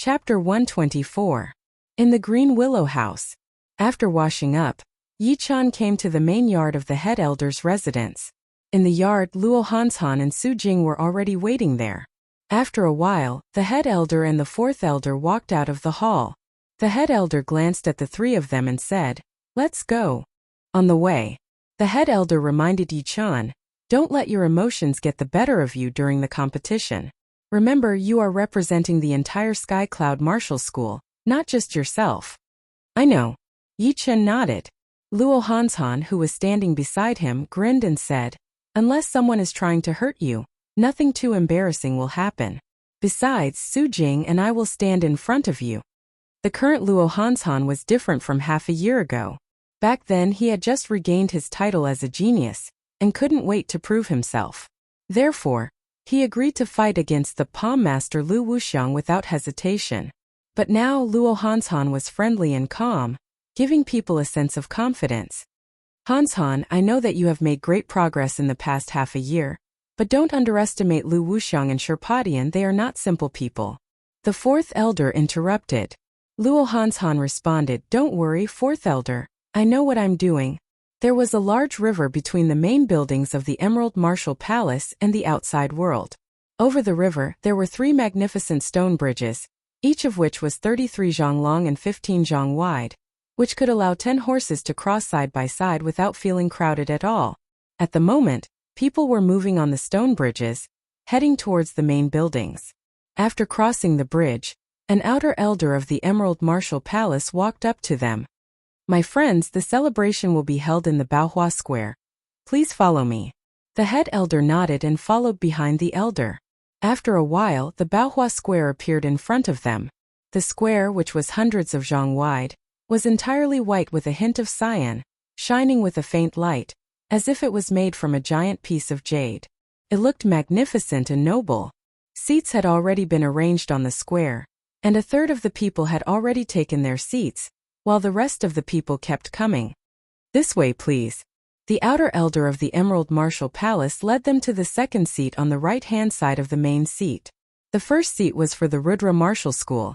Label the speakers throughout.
Speaker 1: Chapter 124. In the Green Willow House. After washing up, Yi-chan came to the main yard of the head elder's residence. In the yard, Luo Hanshan and Su Jing were already waiting there. After a while, the head elder and the fourth elder walked out of the hall. The head elder glanced at the three of them and said, "Let's go." On the way, the head elder reminded Yi-chan, "Don't let your emotions get the better of you during the competition. Remember, you are representing the entire Sky Cloud Martial School, not just yourself." "I know." Yi-chan nodded. Luo Hanshan, who was standing beside him, grinned and said, "Unless someone is trying to hurt you, nothing too embarrassing will happen. Besides, Su Jing and I will stand in front of you." The current Luo Hanshan was different from half a year ago. Back then he had just regained his title as a genius, and couldn't wait to prove himself. Therefore, he agreed to fight against the palm master Lu Wuxiang without hesitation. But now Luo Hanshan was friendly and calm, giving people a sense of confidence. "Hanshan, I know that you have made great progress in the past half a year, but don't underestimate Lu Wuxiang and Sherpadian, they are not simple people." The fourth elder interrupted. Luo Hanshan responded, "Don't worry, fourth elder, I know what I'm doing." There was a large river between the main buildings of the Emerald Martial Palace and the outside world. Over the river, there were 3 magnificent stone bridges, each of which was 33 zhang long and 15 zhang wide, which could allow 10 horses to cross side by side without feeling crowded at all. At the moment, people were moving on the stone bridges, heading towards the main buildings. After crossing the bridge, an outer elder of the Emerald Martial Palace walked up to them. "My friends, the celebration will be held in the Baohua Square. Please follow me." The head elder nodded and followed behind the elder. After a while, the Baohua Square appeared in front of them. The square, which was hundreds of zhang wide, was entirely white with a hint of cyan, shining with a faint light, as if it was made from a giant piece of jade. It looked magnificent and noble. Seats had already been arranged on the square, and a third of the people had already taken their seats, while the rest of the people kept coming. "This way, please." The outer elder of the Emerald Martial Palace led them to the second seat on the right-hand side of the main seat. The first seat was for the Rudra Martial School,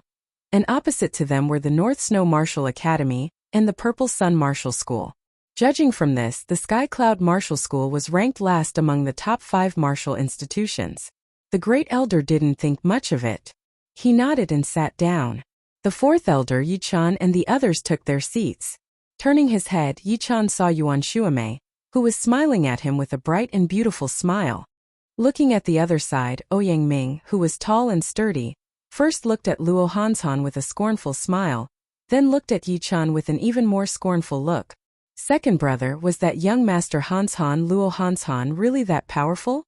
Speaker 1: and opposite to them were the North Snow Martial Academy and the Purple Sun Martial School. Judging from this, the Sky Cloud Martial School was ranked last among the top 5 martial institutions. The great elder didn't think much of it. He nodded and sat down. The fourth elder, Yi-chan, and the others took their seats. Turning his head, Yi-chan saw Yuan Shuamei, who was smiling at him with a bright and beautiful smile. Looking at the other side, Ouyang Ming, who was tall and sturdy, first looked at Luo Hanshan with a scornful smile, then looked at Yi-chan with an even more scornful look. "Second brother, was that young master Hanshan Luo Hanshan really that powerful?"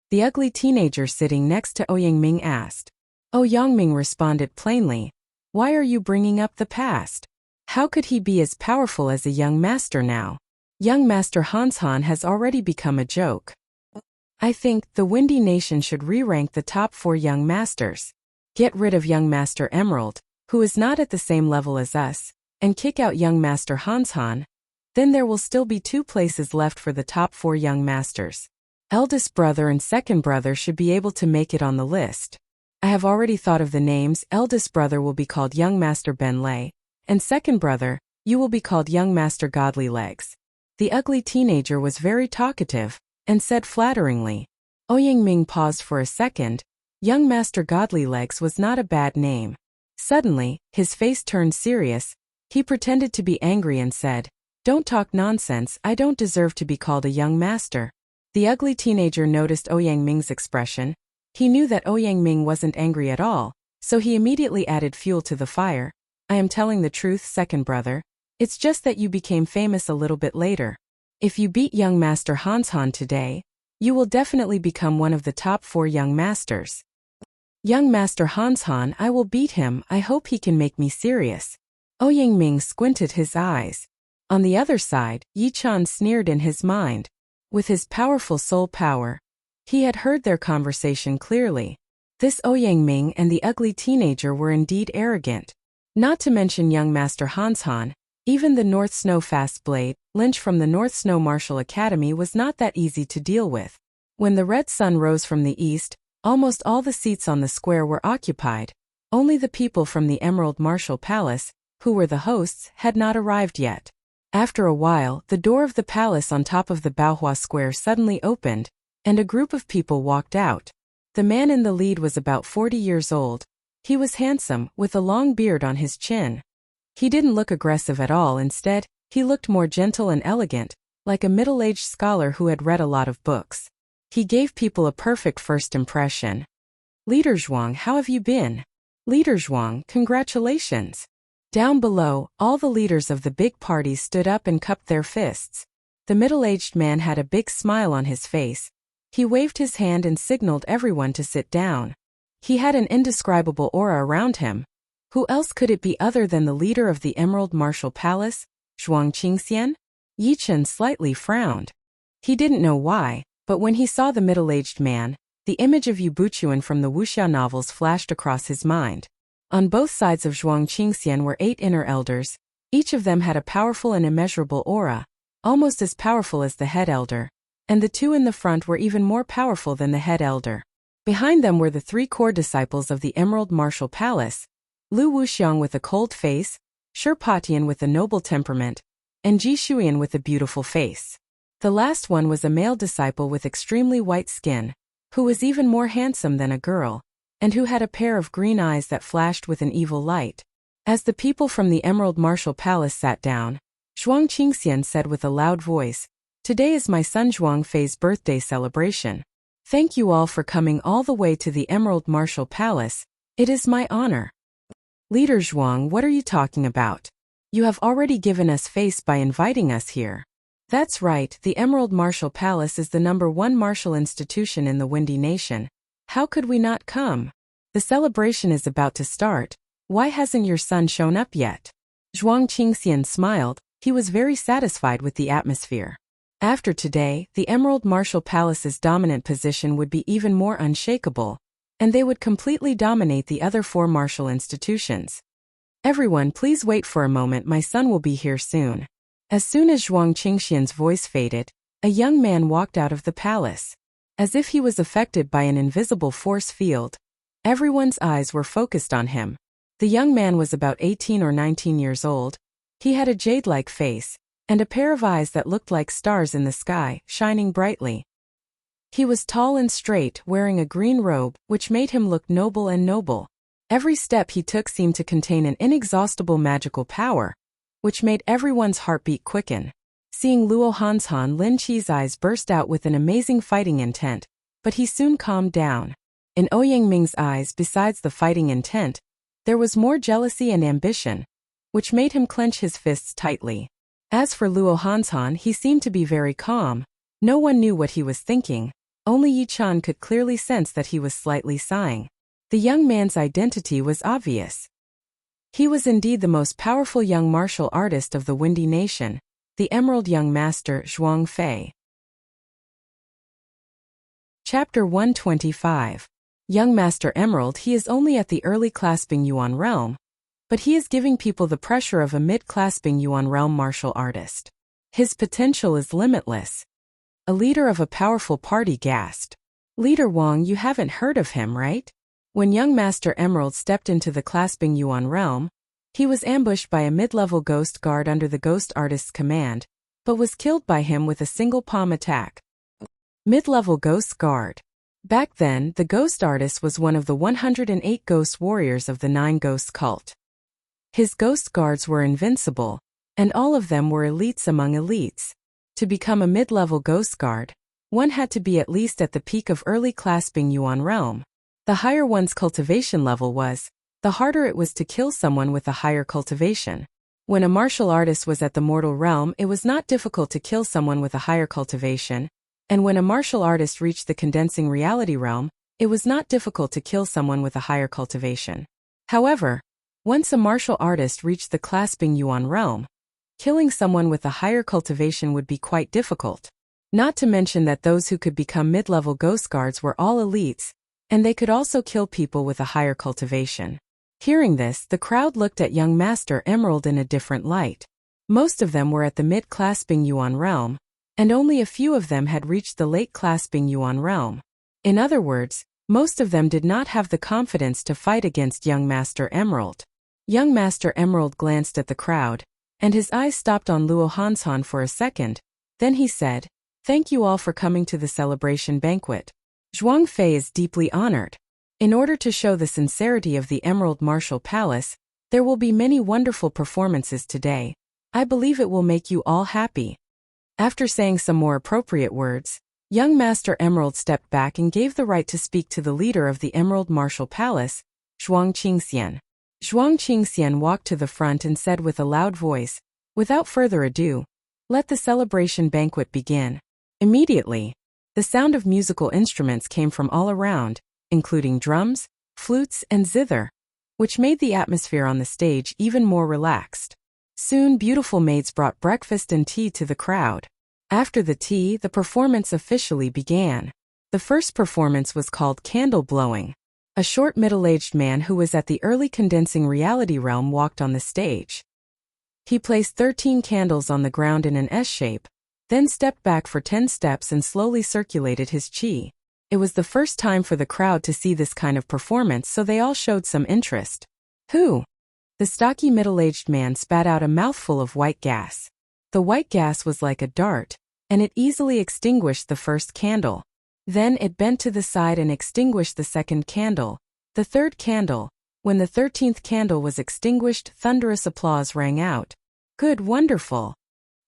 Speaker 1: The ugly teenager sitting next to Ouyang Ming asked. Ouyang Ming responded plainly, "Why are you bringing up the past? How could he be as powerful as a young master now? Young master Hanshan has already become a joke. I think the Windy Nation should re-rank the top 4 young masters. Get rid of young master Emerald, who is not at the same level as us, and kick out young master Hanshan. Then there will still be 2 places left for the top 4 young masters. Eldest brother and second brother should be able to make it on the list. I have already thought of the names. Eldest brother will be called Young Master Ben Lei, and second brother, you will be called Young Master Godly Legs." The ugly teenager was very talkative, and said flatteringly. Ouyang Ming paused for a second. Young Master Godly Legs was not a bad name. Suddenly, his face turned serious. He pretended to be angry and said, "Don't talk nonsense, I don't deserve to be called a young master." The ugly teenager noticed Ouyang Ming's expression. He knew that Ouyang Ming wasn't angry at all, so he immediately added fuel to the fire. "I am telling the truth, second brother. It's just that you became famous a little bit later. If you beat young master Hanshan today, you will definitely become one of the top 4 young masters." "Young master Hanshan, I will beat him. I hope he can make me serious." Ouyang Ming squinted his eyes. On the other side, Yi-chan sneered in his mind. With his powerful soul power, he had heard their conversation clearly. This Ouyang Ming and the ugly teenager were indeed arrogant. Not to mention young master Hanshan, even the North Snow Fast Blade, Lynch from the North Snow Martial Academy was not that easy to deal with. When the red sun rose from the east, almost all the seats on the square were occupied. Only the people from the Emerald Martial Palace, who were the hosts, had not arrived yet. After a while, the door of the palace on top of the Baohua Square suddenly opened, and a group of people walked out. The man in the lead was about 40 years old. He was handsome, with a long beard on his chin. He didn't look aggressive at all. Instead, he looked more gentle and elegant, like a middle-aged scholar who had read a lot of books. He gave people a perfect first impression. "Leader Zhuang, how have you been?" "Leader Zhuang, congratulations." Down below, all the leaders of the big parties stood up and cupped their fists. The middle-aged man had a big smile on his face. He waved his hand and signaled everyone to sit down. He had an indescribable aura around him. Who else could it be other than the leader of the Emerald Martial Palace, Zhuang Qingxian? Yi Chen slightly frowned. He didn't know why, but when he saw the middle-aged man, the image of Yu Buchuan from the Wuxia novels flashed across his mind. On both sides of Zhuang Qingxian were 8 inner elders. Each of them had a powerful and immeasurable aura, almost as powerful as the head elder. And the 2 in the front were even more powerful than the head elder. Behind them were the 3 core disciples of the Emerald Martial Palace, Lu Wuxiang with a cold face, Shi Patian with a noble temperament, and Ji Shuyan with a beautiful face. The last one was a male disciple with extremely white skin, who was even more handsome than a girl, and who had a pair of green eyes that flashed with an evil light. As the people from the Emerald Martial Palace sat down, Zhuang Qingxian said with a loud voice, "Today is my son Zhuang Fei's birthday celebration. Thank you all for coming all the way to the Emerald Martial Palace. It is my honor." "Leader Zhuang, what are you talking about? You have already given us face by inviting us here." "That's right, the Emerald Martial Palace is the #1 martial institution in the Windy Nation. How could we not come? The celebration is about to start. Why hasn't your son shown up yet?" Zhuang Qingxian smiled. He was very satisfied with the atmosphere. After today, the Emerald Martial Palace's dominant position would be even more unshakable, and they would completely dominate the other 4 martial institutions. "Everyone, please wait for a moment, my son will be here soon." As soon as Zhuang Qingxian's voice faded, a young man walked out of the palace. As if he was affected by an invisible force field, everyone's eyes were focused on him. The young man was about 18 or 19 years old. He had a jade-like face, and a pair of eyes that looked like stars in the sky, shining brightly. He was tall and straight, wearing a green robe, which made him look noble and noble. Every step he took seemed to contain an inexhaustible magical power, which made everyone's heartbeat quicken. Seeing Luo Hanshan, Lin Qi's eyes burst out with an amazing fighting intent, but he soon calmed down. In Ouyang Ming's eyes, besides the fighting intent, there was more jealousy and ambition, which made him clench his fists tightly. As for Luo Hanshan, he seemed to be very calm. No one knew what he was thinking. Only Yi Chen could clearly sense that he was slightly sighing. The young man's identity was obvious. He was indeed the most powerful young martial artist of the Windy Nation, the Emerald Young Master Zhuang Fei. Chapter 125. Young Master Emerald. He is only at the early clasping Yuan realm, but he is giving people the pressure of a mid-clasping Yuan realm martial artist. His potential is limitless. A leader of a powerful party gasped. "Leader Wang, you haven't heard of him, right?" When young Master Emerald stepped into the clasping Yuan realm, he was ambushed by a mid-level ghost guard under the ghost artist's command, but was killed by him with a single palm attack. Mid-level ghost guard. Back then, the ghost artist was one of the 108 ghost warriors of the 9 ghosts cult. His ghost guards were invincible, and all of them were elites among elites. To become a mid-level ghost guard, one had to be at least at the peak of early clasping Yuan realm. The higher one's cultivation level was, the harder it was to kill someone with a higher cultivation. When a martial artist was at the mortal realm, it was not difficult to kill someone with a higher cultivation, and when a martial artist reached the condensing reality realm, it was not difficult to kill someone with a higher cultivation. However, once a martial artist reached the clasping Yuan realm, killing someone with a higher cultivation would be quite difficult. Not to mention that those who could become mid-level ghost guards were all elites, and they could also kill people with a higher cultivation. Hearing this, the crowd looked at young Master Emerald in a different light. Most of them were at the mid-clasping Yuan realm, and only a few of them had reached the late clasping Yuan realm. In other words, Most of them did not have the confidence to fight against young Master Emerald. Young Master Emerald glanced at the crowd, and his eyes stopped on Luo Hansan for a second. Then he said, "Thank you all for coming to the celebration banquet. Zhuang Fei is deeply honored. In order to show the sincerity of the Emerald Martial Palace, there will be many wonderful performances today. I believe it will make you all happy." After saying some more appropriate words, young Master Emerald stepped back and gave the right to speak to the leader of the Emerald Martial Palace, Zhuang Qingxian. Zhuang Qingxian walked to the front and said with a loud voice, "Without further ado, let the celebration banquet begin." Immediately, the sound of musical instruments came from all around, including drums, flutes, and zither, which made the atmosphere on the stage even more relaxed. Soon beautiful maids brought breakfast and tea to the crowd. After the tea, the performance officially began. The first performance was called Candle Blowing. A short middle-aged man who was at the early condensing reality realm walked on the stage. He placed 13 candles on the ground in an S shape, then stepped back for 10 steps and slowly circulated his chi. It was the first time for the crowd to see this kind of performance, so they all showed some interest. "Who?" The stocky middle-aged man spat out a mouthful of white gas. The white gas was like a dart, and it easily extinguished the first candle. Then it bent to the side and extinguished the second candle, the third candle. When the 13th candle was extinguished, thunderous applause rang out. "Good, wonderful."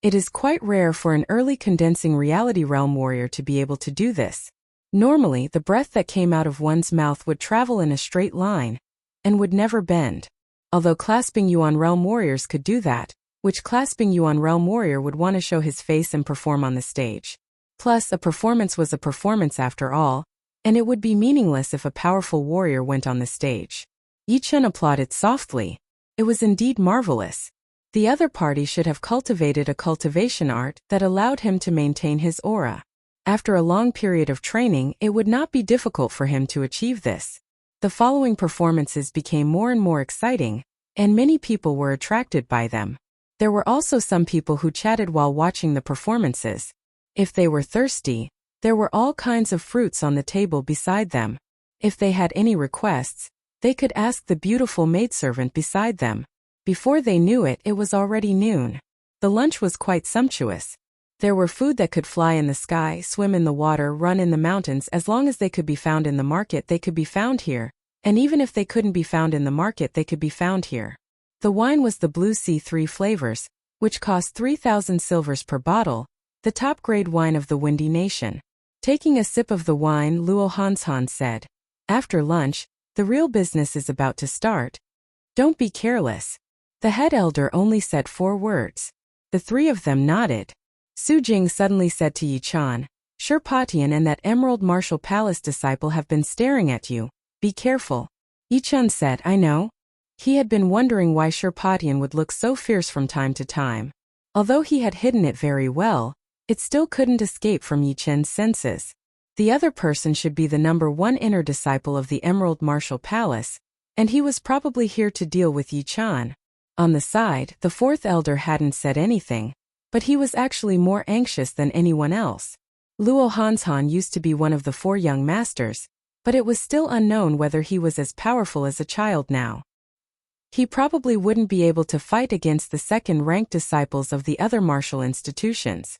Speaker 1: It is quite rare for an early condensing reality realm warrior to be able to do this. Normally, the breath that came out of one's mouth would travel in a straight line and would never bend. Although clasping Yuan realm warriors could do that, which clasping Yuan realm warrior would want to show his face and perform on the stage. Plus, a performance was a performance after all, and it would be meaningless if a powerful warrior went on the stage. Yi Chen applauded softly. It was indeed marvelous. The other party should have cultivated a cultivation art that allowed him to maintain his aura. After a long period of training, it would not be difficult for him to achieve this. The following performances became more and more exciting, and many people were attracted by them. There were also some people who chatted while watching the performances. If they were thirsty, there were all kinds of fruits on the table beside them. If they had any requests, they could ask the beautiful maidservant beside them. Before they knew it, it was already noon. The lunch was quite sumptuous. There were food that could fly in the sky, swim in the water, run in the mountains. As long as they could be found in the market, they could be found here. And even if they couldn't be found in the market, they could be found here. The wine was the Blue Sea 3 flavors, which cost 3,000 silvers per bottle, the top-grade wine of the Windy Nation. Taking a sip of the wine, Luo Hansan said, "After lunch, the real business is about to start. Don't be careless." The head elder only said 4 words. The 3 of them nodded. Su Jing suddenly said to Yi Chan, "Sherpatian and that Emerald Martial Palace disciple have been staring at you. Be careful." Yi Chan said, "I know." He had been wondering why Sherpatian would look so fierce from time to time. Although he had hidden it very well, it still couldn't escape from Yi Chen's senses. The other person should be the number 1 inner disciple of the Emerald Martial Palace, and he was probably here to deal with Yi Chan. On the side, the 4th elder hadn't said anything, but he was actually more anxious than anyone else. Luo Hansan used to be one of the 4 young masters, but it was still unknown whether he was as powerful as a child now. He probably wouldn't be able to fight against the second-ranked disciples of the other martial institutions.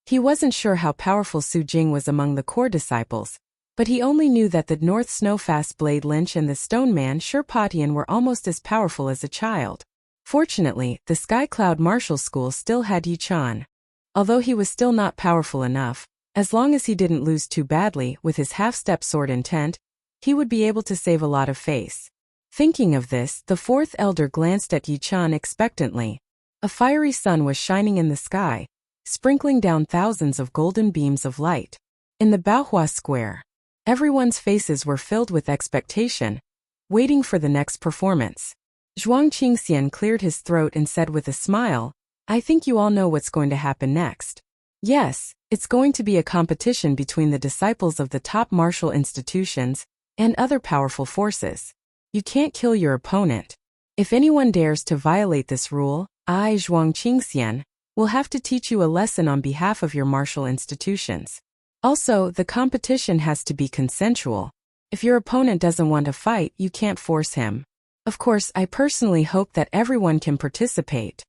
Speaker 1: He wasn't sure how powerful Su Jing was among the core disciples, but he only knew that the North Snowfast Blade Lynch and the Stone Man Sherpatian were almost as powerful as a child. Fortunately, the Sky Cloud Martial School still had Yi Chan. Although he was still not powerful enough, as long as he didn't lose too badly with his half-step sword intent, he would be able to save a lot of face. Thinking of this, the 4th elder glanced at Yi Chan expectantly. A fiery sun was shining in the sky, sprinkling down thousands of golden beams of light. In the Baohua Square, everyone's faces were filled with expectation, waiting for the next performance. Zhuang Qingxian cleared his throat and said with a smile, "I think you all know what's going to happen next." Yes, it's going to be a competition between the disciples of the top martial institutions and other powerful forces. You can't kill your opponent. If anyone dares to violate this rule, I, Zhuang Qingxian, will have to teach you a lesson on behalf of your martial institutions. Also, the competition has to be consensual. If your opponent doesn't want to fight, you can't force him. Of course, I personally hope that everyone can participate.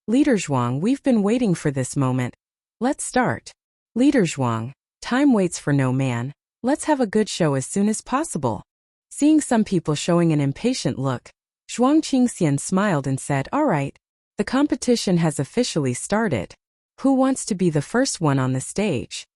Speaker 1: Leader Zhuang, we've been waiting for this moment. Let's start. Leader Zhuang, time waits for no man. Let's have a good show as soon as possible. Seeing some people showing an impatient look, Zhuang Qingxian smiled and said, all right, the competition has officially started. Who wants to be the first one on the stage?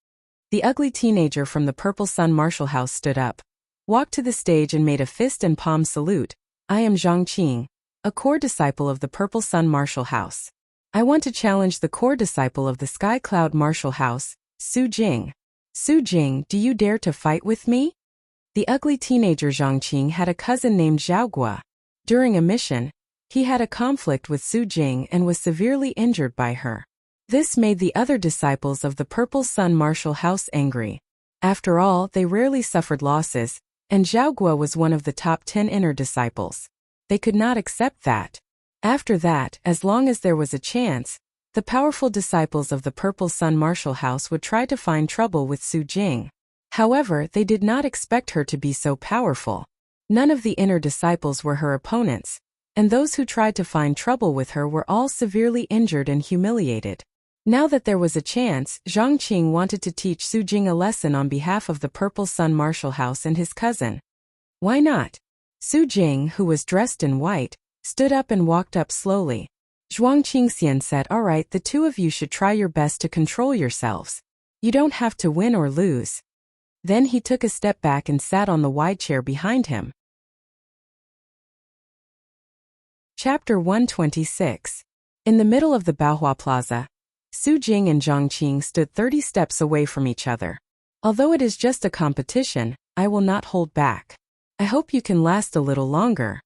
Speaker 1: The ugly teenager from the Purple Sun Martial House stood up, walked to the stage and made a fist and palm salute. I am Zhang Qing, a core disciple of the Purple Sun Martial House. I want to challenge the core disciple of the Sky Cloud Martial House, Su Jing. Su Jing, do you dare to fight with me? The ugly teenager Zhang Qing had a cousin named Zhao Gua. During a mission, he had a conflict with Su Jing and was severely injured by her. This made the other disciples of the Purple Sun Martial House angry. After all, they rarely suffered losses, and Zhao Gua was one of the top 10 inner disciples. They could not accept that. After that, as long as there was a chance, the powerful disciples of the Purple Sun Martial House would try to find trouble with Su Jing. However, they did not expect her to be so powerful. None of the inner disciples were her opponents, and those who tried to find trouble with her were all severely injured and humiliated. Now that there was a chance, Zhang Qing wanted to teach Su Jing a lesson on behalf of the Purple Sun Martial House and his cousin. Why not? Su Jing, who was dressed in white, stood up and walked up slowly. Zhuang Qingxian said, all right, the two of you should try your best to control yourselves. You don't have to win or lose. Then he took a step back and sat on the wide chair behind him. Chapter 126. In the middle of the Baohua Plaza, Su Jing and Zhang Qing stood 30 steps away from each other. Although it is just a competition, I will not hold back. I hope you can last a little longer.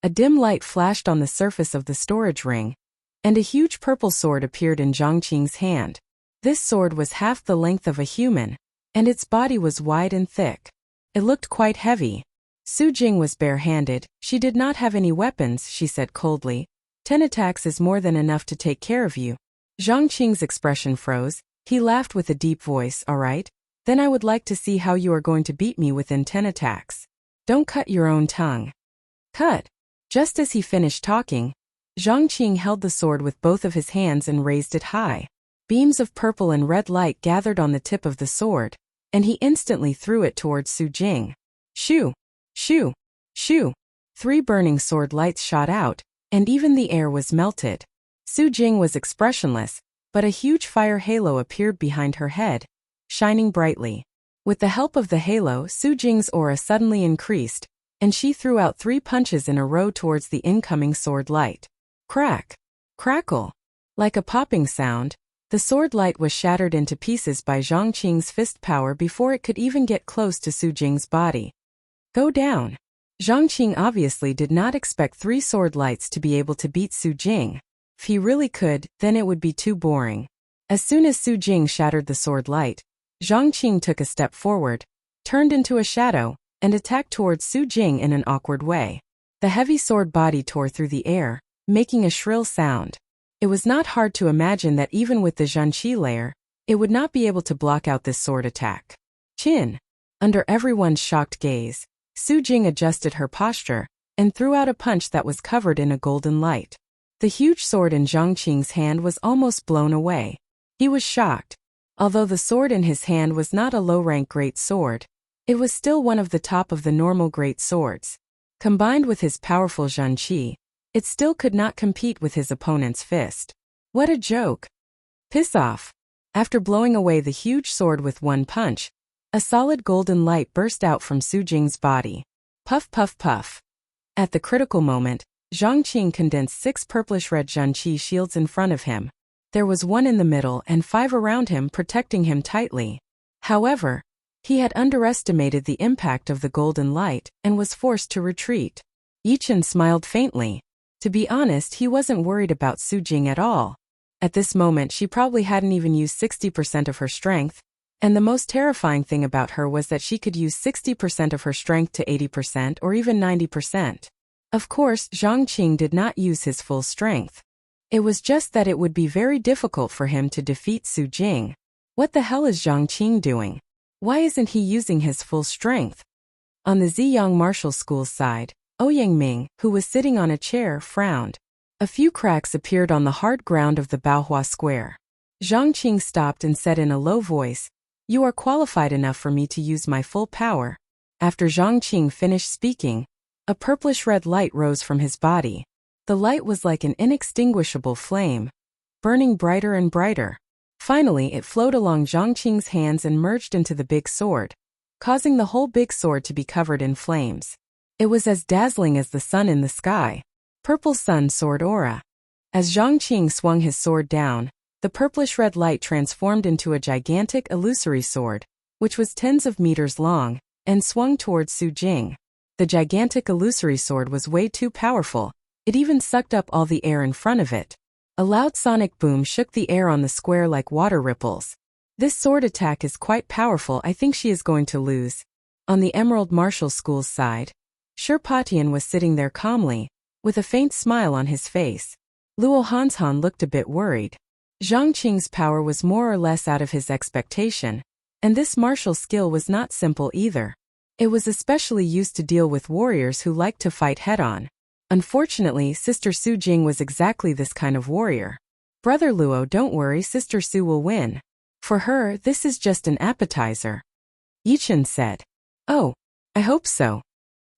Speaker 1: A dim light flashed on the surface of the storage ring, and a huge purple sword appeared in Zhang Qing's hand. This sword was half the length of a human, and its body was wide and thick. It looked quite heavy. Su Jing was barehanded. She did not have any weapons, she said coldly. 10 attacks is more than enough to take care of you. Zhang Qing's expression froze. He laughed with a deep voice, all right, then I would like to see how you are going to beat me within 10 attacks. Don't cut your own tongue. Cut. Just as he finished talking, Zhang Qing held the sword with both of his hands and raised it high. Beams of purple and red light gathered on the tip of the sword, and he instantly threw it towards Su Jing. Shoo! Shoo! Shoo! 3 burning sword lights shot out, and even the air was melted. Su Jing was expressionless, but a huge fire halo appeared behind her head, shining brightly. With the help of the halo, Su Jing's aura suddenly increased, and she threw out 3 punches in a row towards the incoming sword light. Crack! Crackle! Like a popping sound, the sword light was shattered into pieces by Zhang Qing's fist power before it could even get close to Su Jing's body. Go down! Zhang Qing obviously did not expect 3 sword lights to be able to beat Su Jing. If he really could, then it would be too boring. As soon as Su Jing shattered the sword light, Zhang Qing took a step forward, turned into a shadow, and attacked towards Su Jing in an awkward way. The heavy sword body tore through the air, making a shrill sound. It was not hard to imagine that even with the Zhanqi layer, it would not be able to block out this sword attack. Chin! Under everyone's shocked gaze, Su Jing adjusted her posture, and threw out a punch that was covered in a golden light. The huge sword in Zhang Qing's hand was almost blown away. He was shocked. Although the sword in his hand was not a low-rank great sword, it was still one of the top of the normal great swords. Combined with his powerful Zhanqi, it still could not compete with his opponent's fist. What a joke! Piss off! After blowing away the huge sword with one punch, a solid golden light burst out from Su Jing's body. Puff puff puff. At the critical moment, Zhang Qing condensed 6 purplish-red Zhanqi shields in front of him. There was 1 in the middle and 5 around him protecting him tightly. However, he had underestimated the impact of the golden light and was forced to retreat. Yichen smiled faintly. To be honest, he wasn't worried about Su Jing at all. At this moment she probably hadn't even used 60% of her strength, and the most terrifying thing about her was that she could use 60% of her strength to 80% or even 90%. Of course, Zhang Qing did not use his full strength. It was just that it would be very difficult for him to defeat Su Jing. What the hell is Zhang Qing doing? Why isn't he using his full strength? On the Ziyang Martial School's side, Ouyangming, who was sitting on a chair, frowned. A few cracks appeared on the hard ground of the Baohua Square. Zhang Qing stopped and said in a low voice, "You are qualified enough for me to use my full power." After Zhang Qing finished speaking, a purplish-red light rose from his body. The light was like an inextinguishable flame, burning brighter and brighter. Finally, it flowed along Zhang Qing's hands and merged into the big sword, causing the whole big sword to be covered in flames. It was as dazzling as the sun in the sky. Purple Sun Sword Aura. As Zhang Qing swung his sword down, the purplish-red light transformed into a gigantic illusory sword, which was tens of meters long, and swung towards Su Jing. The gigantic illusory sword was way too powerful. It even sucked up all the air in front of it. A loud sonic boom shook the air on the square like water ripples. This sword attack is quite powerful. I think she is going to lose. On the Emerald Martial School's side, Sherpatian was sitting there calmly, with a faint smile on his face. Luo Hanshan looked a bit worried. Zhang Qing's power was more or less out of his expectation, and this martial skill was not simple either. It was especially used to deal with warriors who liked to fight head-on. Unfortunately, Sister Su Jing was exactly this kind of warrior. "Brother Luo, don't worry, Sister Su will win. For her, this is just an appetizer," Yichen said. "Oh, I hope so."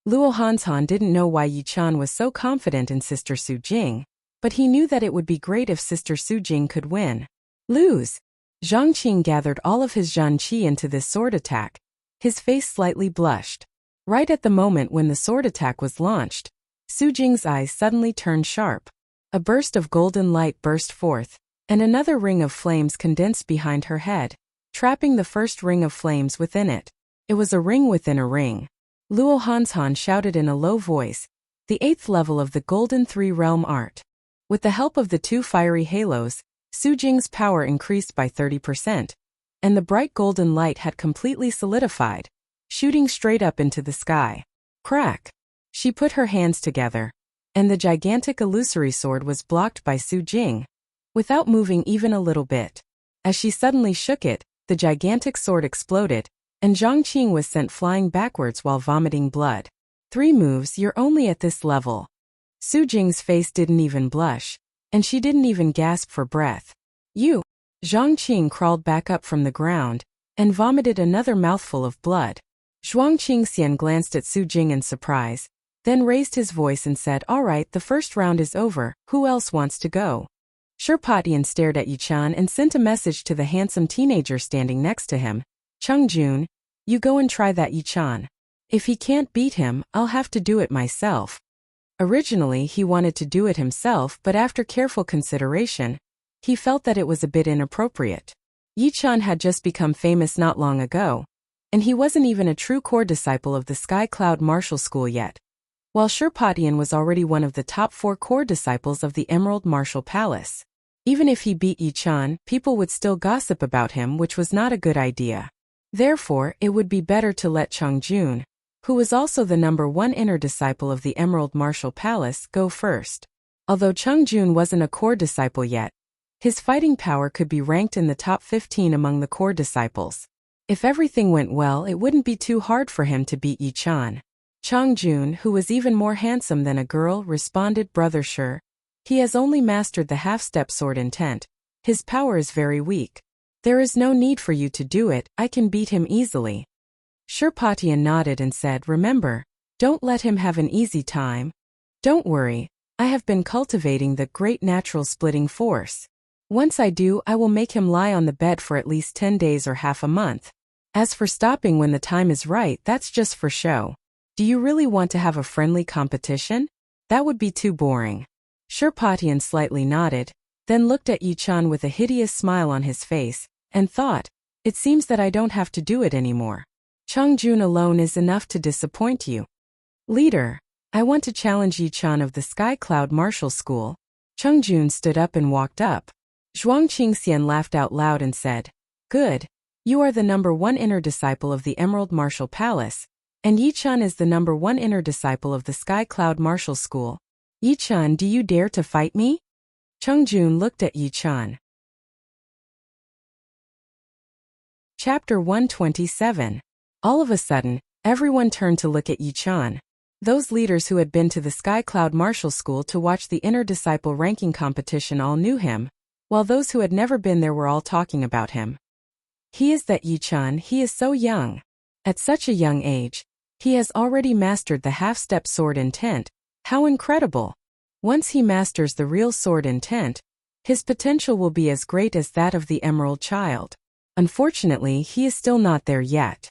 Speaker 1: Luo Hanshan didn't know why Yichen was so confident in Sister Su Jing, but he knew that it would be great if Sister Su Jing could win. Lose. Zhang Qing gathered all of his Zhan Qi into this sword attack. His face slightly blushed. Right at the moment when the sword attack was launched, Su Jing's eyes suddenly turned sharp. A burst of golden light burst forth, and another ring of flames condensed behind her head, trapping the first ring of flames within it. It was a ring within a ring. Luo Hanshan shouted in a low voice, "The 8th level of the Golden Three-Realm Art." With the help of the 2 fiery halos, Su Jing's power increased by 30%, and the bright golden light had completely solidified, shooting straight up into the sky. Crack! She put her hands together, and the gigantic illusory sword was blocked by Su Jing, without moving even a little bit. As she suddenly shook it, the gigantic sword exploded, and Zhang Qing was sent flying backwards while vomiting blood. 3 moves, you're only at this level. Su Jing's face didn't even blush, and she didn't even gasp for breath. You! Zhang Qing crawled back up from the ground, and vomited another mouthful of blood. Zhuang Qingxian glanced at Su Jing in surprise, then raised his voice and said, "All right, the first round is over, who else wants to go?" Sherpatian stared at Yichen and sent a message to the handsome teenager standing next to him. "Cheng-jun, you go and try that Yichen. If he can't beat him, I'll have to do it myself." Originally, he wanted to do it himself, but after careful consideration, he felt that it was a bit inappropriate. Yichen had just become famous not long ago, and he wasn't even a true core disciple of the Sky Cloud Martial School yet, while Sherpatian was already one of the top 4 core disciples of the Emerald Martial Palace. Even if he beat Yichen, people would still gossip about him, which was not a good idea. Therefore, it would be better to let Cheng-jun, who was also the #1 inner disciple of the Emerald Martial Palace, go first. Although Cheng-jun wasn't a core disciple yet, his fighting power could be ranked in the top 15 among the core disciples. If everything went well, it wouldn't be too hard for him to beat Yichen. Cheng-jun, who was even more handsome than a girl, responded, "Brother Sher, he has only mastered the half-step sword intent. His power is very weak. There is no need for you to do it, I can beat him easily." Sherpatian nodded and said, "Remember, don't let him have an easy time. Don't worry, I have been cultivating the great natural splitting force. Once I do, I will make him lie on the bed for at least 10 days or half a month. As for stopping when the time is right, that's just for show. Do you really want to have a friendly competition? That would be too boring." Sherpatian slightly nodded, then looked at Yichen with a hideous smile on his face, and thought, "It seems that I don't have to do it anymore. Cheng-jun alone is enough to disappoint you. Leader, I want to challenge Yichen of the Sky Cloud Martial School." Cheng-jun stood up and walked up. Zhuang Qingxian laughed out loud and said, "Good. You are the #1 inner disciple of the Emerald Martial Palace, and Yichen is the #1 inner disciple of the Sky Cloud Martial School. Yichen, do you dare to fight me?" Cheng-jun looked at Yichen. Chapter 127. All of a sudden, Everyone turned to look at Yi Chan. Those leaders who had been to the Sky Cloud Martial School to watch the inner disciple ranking competition all knew him, while those who had never been there were all talking about him. He is that Yi Chan, he is so young. At such a young age, he has already mastered the half-step sword intent. How incredible! Once he masters the real sword intent, his potential will be as great as that of the Emerald Child. Unfortunately, he is still not there yet.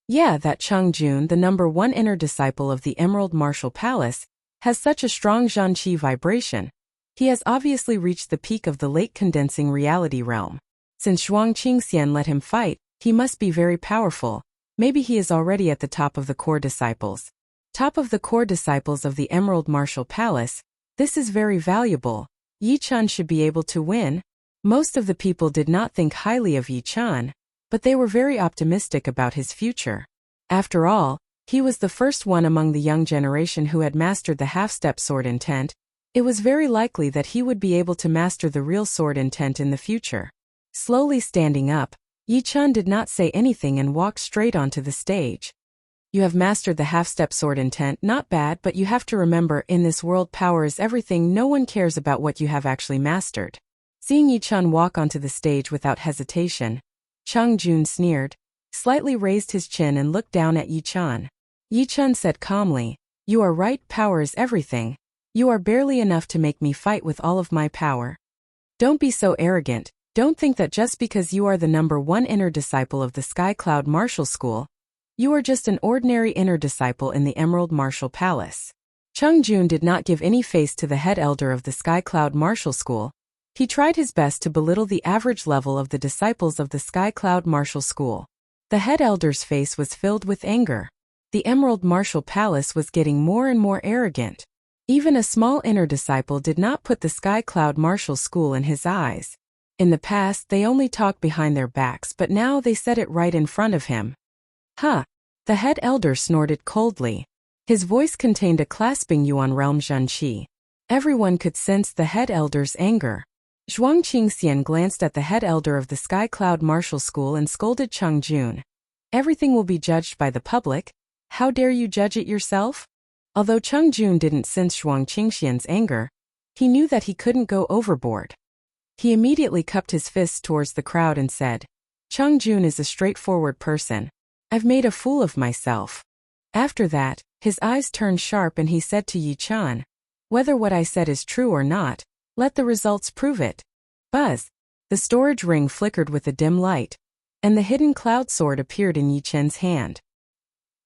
Speaker 1: Yeah, that Chang Jun, the number 1 inner disciple of the Emerald Martial Palace, has such a strong Zhanqi vibration. He has obviously reached the peak of the late condensing reality realm. Since Zhuang Qingxian let him fight, he must be very powerful. Maybe he is already at the top of the core disciples. Top of the core disciples of the Emerald Martial Palace. This is very valuable. Yi Chan should be able to win. Most of the people did not think highly of Yi Chan, but they were very optimistic about his future. After all, he was the first one among the young generation who had mastered the half-step sword intent. It was very likely that he would be able to master the real sword intent in the future. Slowly standing up, Yi Chan did not say anything and walked straight onto the stage. You have mastered the half-step sword intent, not bad, but you have to remember, in this world power is everything, no one cares about what you have actually mastered. Seeing Yi Chan walk onto the stage without hesitation, Chang Jun sneered, slightly raised his chin and looked down at Yi Chan. Yi Chan said calmly, "You are right, power is everything. You are barely enough to make me fight with all of my power. Don't be so arrogant. Don't think that just because you are the number 1 inner disciple of the Sky Cloud Martial School, you are just an ordinary inner disciple in the Emerald Martial Palace." Chang Jun did not give any face to the head elder of the Sky Cloud Martial School. He tried his best to belittle the average level of the disciples of the Sky Cloud Martial School. The head elder's face was filled with anger. The Emerald Martial Palace was getting more and more arrogant. Even a small inner disciple did not put the Sky Cloud Martial School in his eyes. In the past, they only talked behind their backs, but now they said it right in front of him. Huh. The head elder snorted coldly. His voice contained a clasping yuan realm Zhanqi. Everyone could sense the head elder's anger. Zhuang Qingxian glanced at the head elder of the Sky Cloud Martial School and scolded Chang Jun. Everything will be judged by the public. How dare you judge it yourself? Although Chang Jun didn't sense Zhuang Qingxian's anger, he knew that he couldn't go overboard. He immediately cupped his fists towards the crowd and said, "Chang Jun is a straightforward person. I've made a fool of myself." After that, his eyes turned sharp and he said to Yi Chan, "Whether what I said is true or not, let the results prove it." Buzz! The storage ring flickered with a dim light, and the hidden cloud sword appeared in Yi Chen's hand.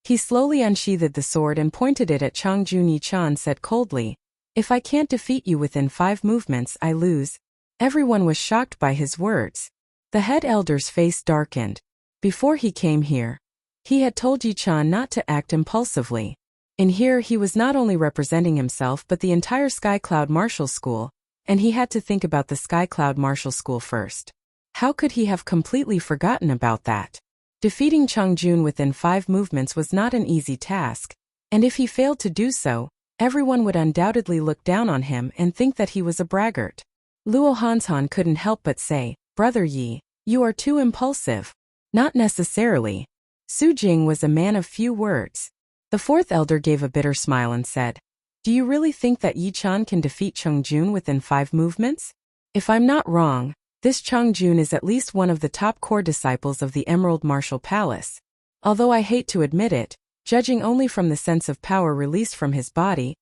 Speaker 1: He slowly unsheathed the sword and pointed it at Chang Jun. Yi Chan said coldly, "If I can't defeat you within 5 movements, I lose." Everyone was shocked by his words. The head elder's face darkened. Before he came here, he had told Yi Chan not to act impulsively. In here he was not only representing himself but the entire Sky Cloud Martial School, and he had to think about the Sky Cloud Martial School first. How could he have completely forgotten about that? Defeating Chang Jun within 5 movements was not an easy task, and if he failed to do so, everyone would undoubtedly look down on him and think that he was a braggart. Luo Hanshan couldn't help but say, "Brother Yi, you are too impulsive." Not necessarily. Su Jing was a man of few words. The 4th elder gave a bitter smile and said, "Do you really think that Yi Chan can defeat Chang Jun within 5 movements? If I'm not wrong, this Chang Jun is at least one of the top core disciples of the Emerald Martial Palace. Although I hate to admit it, judging only from the sense of power released from his body,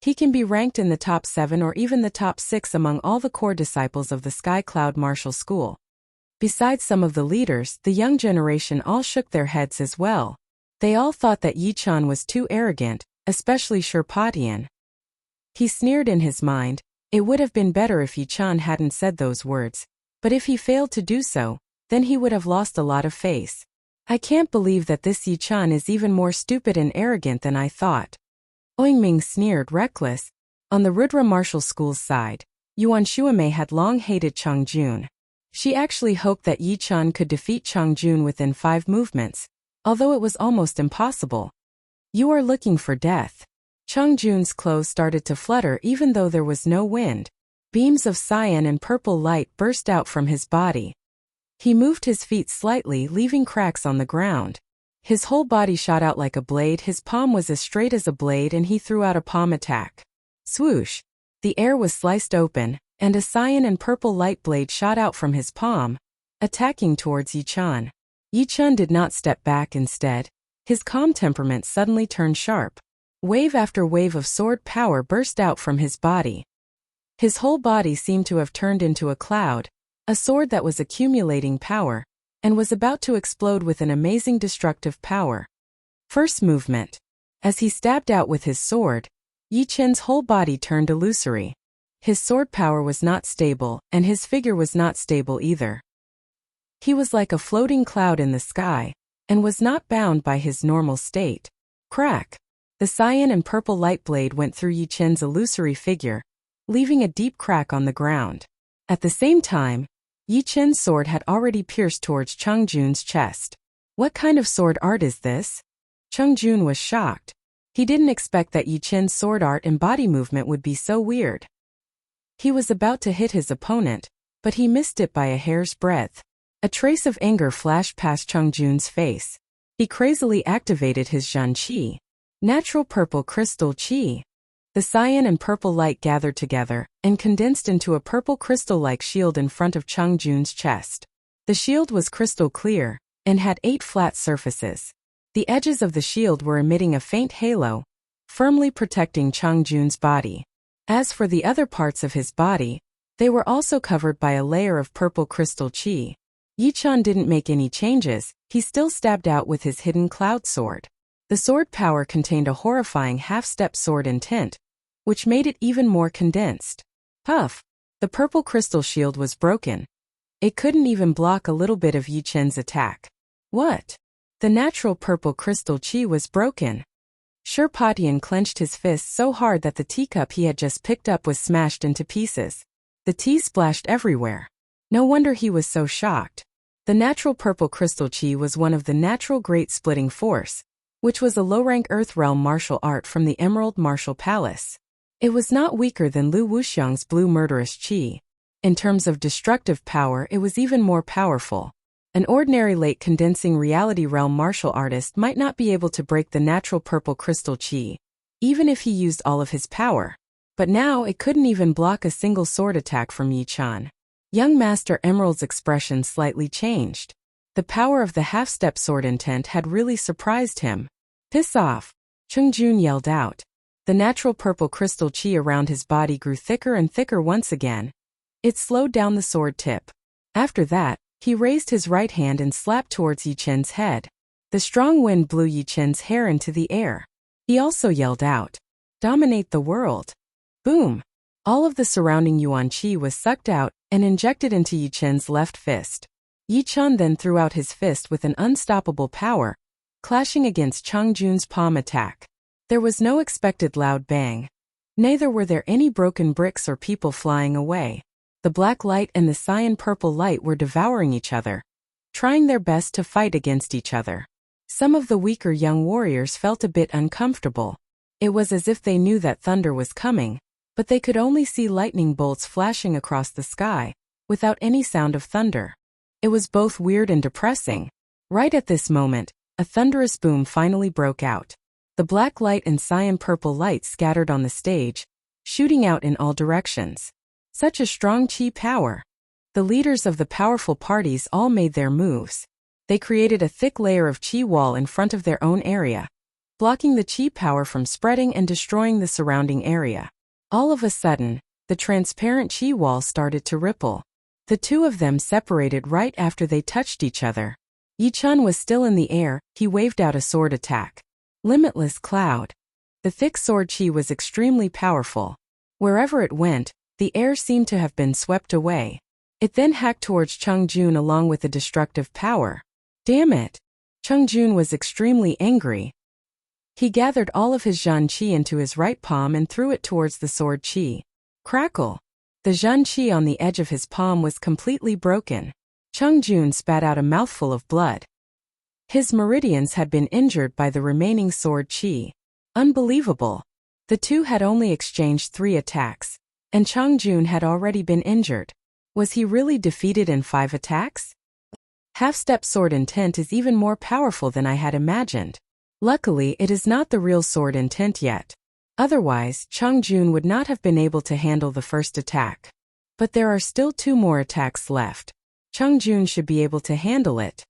Speaker 1: he can be ranked in the top 7 or even the top 6 among all the core disciples of the Sky Cloud Martial School." Besides some of the leaders, the young generation all shook their heads as well. They all thought that Yi Chan was too arrogant, especially Sherpatian. He sneered in his mind. It would have been better if Yi Chan hadn't said those words, but if he failed to do so, then he would have lost a lot of face. I can't believe that this Yi Chan is even more stupid and arrogant than I thought. Oingming sneered, reckless. On the Rudra Martial School's side, Yuan Shuamei had long hated Chang Jun. She actually hoped that Yi Chan could defeat Chang Jun within 5 movements, although it was almost impossible. "You are looking for death." Chang Jun's clothes started to flutter even though there was no wind. Beams of cyan and purple light burst out from his body. He moved his feet slightly, leaving cracks on the ground. His whole body shot out like a blade, his palm was as straight as a blade, and he threw out a palm attack. Swoosh! The air was sliced open, and a cyan and purple light blade shot out from his palm, attacking towards Yichun. Yichun did not step back. Instead, his calm temperament suddenly turned sharp. Wave after wave of sword power burst out from his body. His whole body seemed to have turned into a cloud, a sword that was accumulating power, and was about to explode with an amazing destructive power. First movement. As he stabbed out with his sword, Yichun's whole body turned illusory. His sword power was not stable, and his figure was not stable either. He was like a floating cloud in the sky, and was not bound by his normal state. Crack! The cyan and purple light blade went through Yichun's illusory figure, leaving a deep crack on the ground. At the same time, Yichun's sword had already pierced towards Chungjun's chest. What kind of sword art is this? Chungjun was shocked. He didn't expect that Yichun's sword art and body movement would be so weird. He was about to hit his opponent, but he missed it by a hair's breadth. A trace of anger flashed past Chungjun's face. He crazily activated his Zhan Qi. Natural purple crystal Qi. The cyan and purple light gathered together and condensed into a purple crystal-like shield in front of Chungjun's chest. The shield was crystal clear and had 8 flat surfaces. The edges of the shield were emitting a faint halo, firmly protecting Chungjun's body. As for the other parts of his body, they were also covered by a layer of purple crystal Qi. Yichun didn't make any changes, he still stabbed out with his hidden cloud sword. The sword power contained a horrifying half-step sword intent, which made it even more condensed. Puff! The purple crystal shield was broken. It couldn't even block a little bit of Yichun's attack. What? The natural purple crystal Qi was broken. Shurpatian clenched his fist so hard that the teacup he had just picked up was smashed into pieces. The tea splashed everywhere. No wonder he was so shocked. The natural purple crystal Qi was one of the natural great splitting force, which was a low-rank Earth Realm martial art from the Emerald Martial Palace. It was not weaker than Lu Wuxiang's blue murderous Qi. In terms of destructive power, it was even more powerful. An ordinary late condensing reality realm martial artist might not be able to break the natural purple crystal Qi, even if he used all of his power. But now it couldn't even block a single sword attack from Yichun. Young Master Emerald's expression slightly changed. The power of the half-step sword intent had really surprised him. Piss off! Chungjun yelled out. The natural purple crystal Qi around his body grew thicker and thicker once again. It slowed down the sword tip. After that, he raised his right hand and slapped towards Yichun's head. The strong wind blew Yichun's hair into the air. He also yelled out, "Dominate the world!" Boom! All of the surrounding Yuan Qi was sucked out and injected into Yichun's left fist. Yichun then threw out his fist with an unstoppable power, clashing against Chungjun's palm attack. There was no expected loud bang. Neither were there any broken bricks or people flying away. The black light and the cyan purple light were devouring each other, trying their best to fight against each other. Some of the weaker young warriors felt a bit uncomfortable. It was as if they knew that thunder was coming, but they could only see lightning bolts flashing across the sky, without any sound of thunder. It was both weird and depressing. Right at this moment, a thunderous boom finally broke out. The black light and cyan purple light scattered on the stage, shooting out in all directions. Such a strong Qi power. The leaders of the powerful parties all made their moves. They created a thick layer of Qi wall in front of their own area, blocking the Qi power from spreading and destroying the surrounding area. All of a sudden, the transparent Qi wall started to ripple. The two of them separated right after they touched each other. Yichun was still in the air, he waved out a sword attack. Limitless cloud. The thick sword Qi was extremely powerful. Wherever it went, the air seemed to have been swept away. It then hacked towards Chungjun along with a destructive power. Damn it! Chungjun was extremely angry. He gathered all of his Zhan Qi into his right palm and threw it towards the sword Qi. Crackle! The Zhan Qi on the edge of his palm was completely broken. Chungjun spat out a mouthful of blood. His meridians had been injured by the remaining sword Qi. Unbelievable. The two had only exchanged 3 attacks, and Chungjun had already been injured. Was he really defeated in 5 attacks? Half-step sword intent is even more powerful than I had imagined. Luckily, it is not the real sword intent yet. Otherwise, Chongjun would not have been able to handle the first attack. But there are still 2 more attacks left. Chongjun should be able to handle it.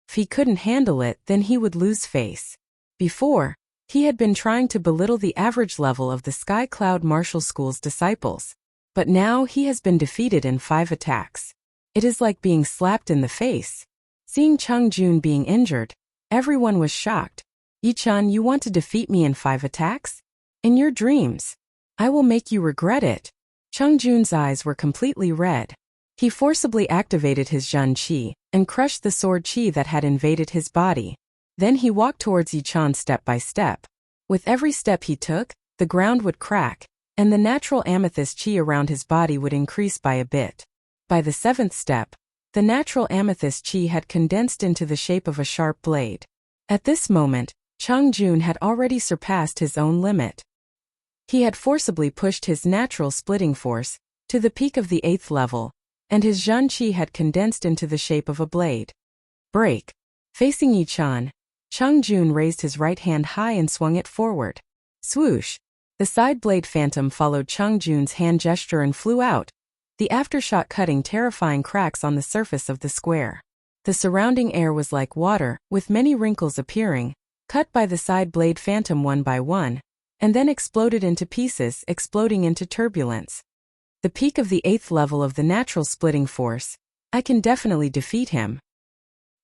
Speaker 1: If he couldn't handle it, then he would lose face. Before, he had been trying to belittle the average level of the Sky Cloud Martial School's disciples. But now he has been defeated in 5 attacks. It is like being slapped in the face. Seeing Chongjun being injured, everyone was shocked. Yi-chan, you want to defeat me in 5 attacks? In your dreams. I will make you regret it. Chongjun's eyes were completely red. He forcibly activated his Zhen Qi and crushed the sword Qi that had invaded his body. Then he walked towards Yi-chan step by step. With every step he took, the ground would crack, and the natural amethyst Qi around his body would increase by a bit. By the 7th step, the natural amethyst Qi had condensed into the shape of a sharp blade. At this moment, Chongjun had already surpassed his own limit. He had forcibly pushed his natural splitting force to the peak of the 8th level, and his Zhen Qi had condensed into the shape of a blade. Break. Facing Yi-chan, Chongjun raised his right hand high and swung it forward. Swoosh. The side blade phantom followed Chongjun's hand gesture and flew out, the aftershock cutting terrifying cracks on the surface of the square. The surrounding air was like water, with many wrinkles appearing, cut by the side blade phantom one by one, and then exploded into pieces, exploding into turbulence. The peak of the 8th level of the natural splitting force. I can definitely defeat him.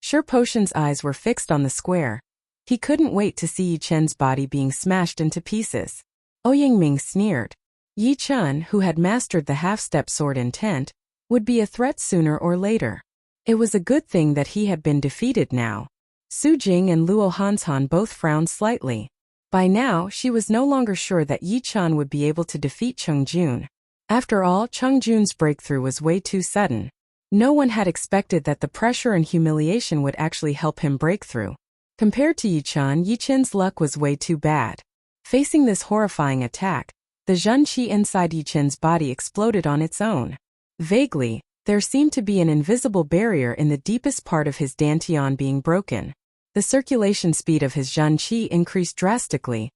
Speaker 1: Sure Potion's eyes were fixed on the square. He couldn't wait to see Yi-chen's body being smashed into pieces. Ouyangming sneered. Yi-chan, who had mastered the half-step sword intent, would be a threat sooner or later. It was a good thing that he had been defeated now. Su Jing and Luo Hanshan both frowned slightly. By now, she was no longer sure that Yi-chan would be able to defeat Chongjun. After all, Chongjun's breakthrough was way too sudden. No one had expected that the pressure and humiliation would actually help him break through. Compared to Yi-chan, Yi-chen's luck was way too bad. Facing this horrifying attack, the Zhen Qi inside Yi-chen's body exploded on its own. Vaguely, there seemed to be an invisible barrier in the deepest part of his dantian being broken. The circulation speed of his Zhen Qi increased drastically,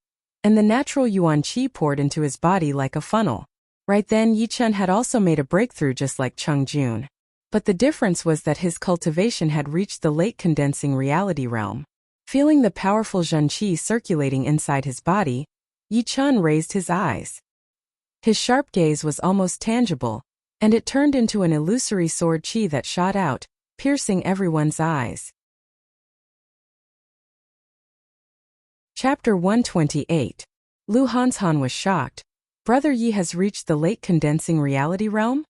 Speaker 1: and the natural Yuan Qi poured into his body like a funnel. Right then, Yi-chen had also made a breakthrough just like Chongjun. But the difference was that his cultivation had reached the late condensing reality realm. Feeling the powerful Zhen Qi circulating inside his body, Yi-chan raised his eyes. His sharp gaze was almost tangible, and it turned into an illusory sword Qi that shot out, piercing everyone's eyes. Chapter 128. Lu Hanshan was shocked. Brother Yi has reached the late condensing reality realm?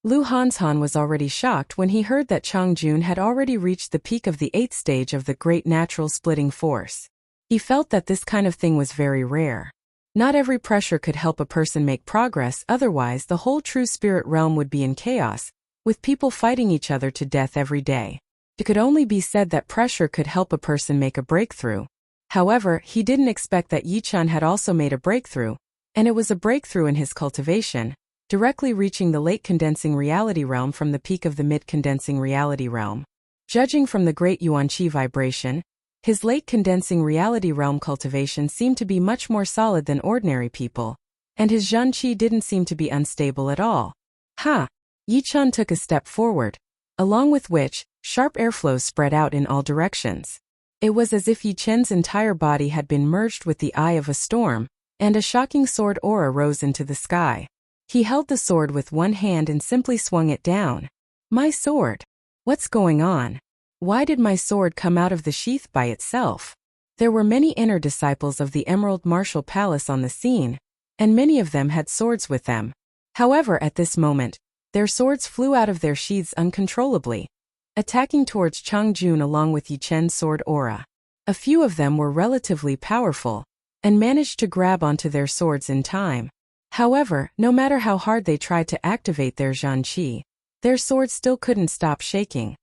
Speaker 1: Lu Hanshan was already shocked when he heard that Chongjun had already reached the peak of the 8th stage of the great natural splitting force. He felt that this kind of thing was very rare. Not every pressure could help a person make progress, otherwise the whole true spirit realm would be in chaos, with people fighting each other to death every day. It could only be said that pressure could help a person make a breakthrough. However, he didn't expect that Yi-chan had also made a breakthrough, and it was a breakthrough in his cultivation, directly reaching the late condensing reality realm from the peak of the mid-condensing reality realm. Judging from the great Yuan Qi vibration, his late condensing reality realm cultivation seemed to be much more solid than ordinary people, and his Zhen Qi didn't seem to be unstable at all. Ha! Yi-chan took a step forward, along with which, sharp airflows spread out in all directions. It was as if Yi-chen's entire body had been merged with the eye of a storm, and a shocking sword aura rose into the sky. He held the sword with one hand and simply swung it down. My sword! What's going on? Why did my sword come out of the sheath by itself? There were many inner disciples of the Emerald Martial Palace on the scene, and many of them had swords with them. However, at this moment, their swords flew out of their sheaths uncontrollably, attacking towards Chongjun along with Yi-chen's sword aura. A few of them were relatively powerful, and managed to grab onto their swords in time. However, no matter how hard they tried to activate their Zhen Qi, their swords still couldn't stop shaking.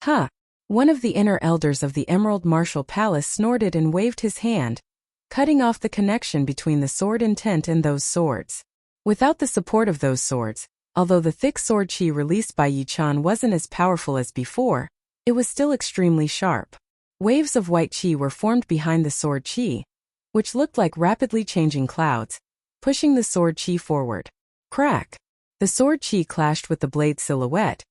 Speaker 1: Huh! One of the inner elders of the Emerald Martial Palace snorted and waved his hand, cutting off the connection between the sword intent and those swords. Without the support of those swords, although the thick sword Qi released by Yi-chan wasn't as powerful as before, it was still extremely sharp. Waves of white qi were formed behind the sword qi, which looked like rapidly changing clouds, pushing the sword qi forward. Crack! The sword qi clashed with the blade silhouette,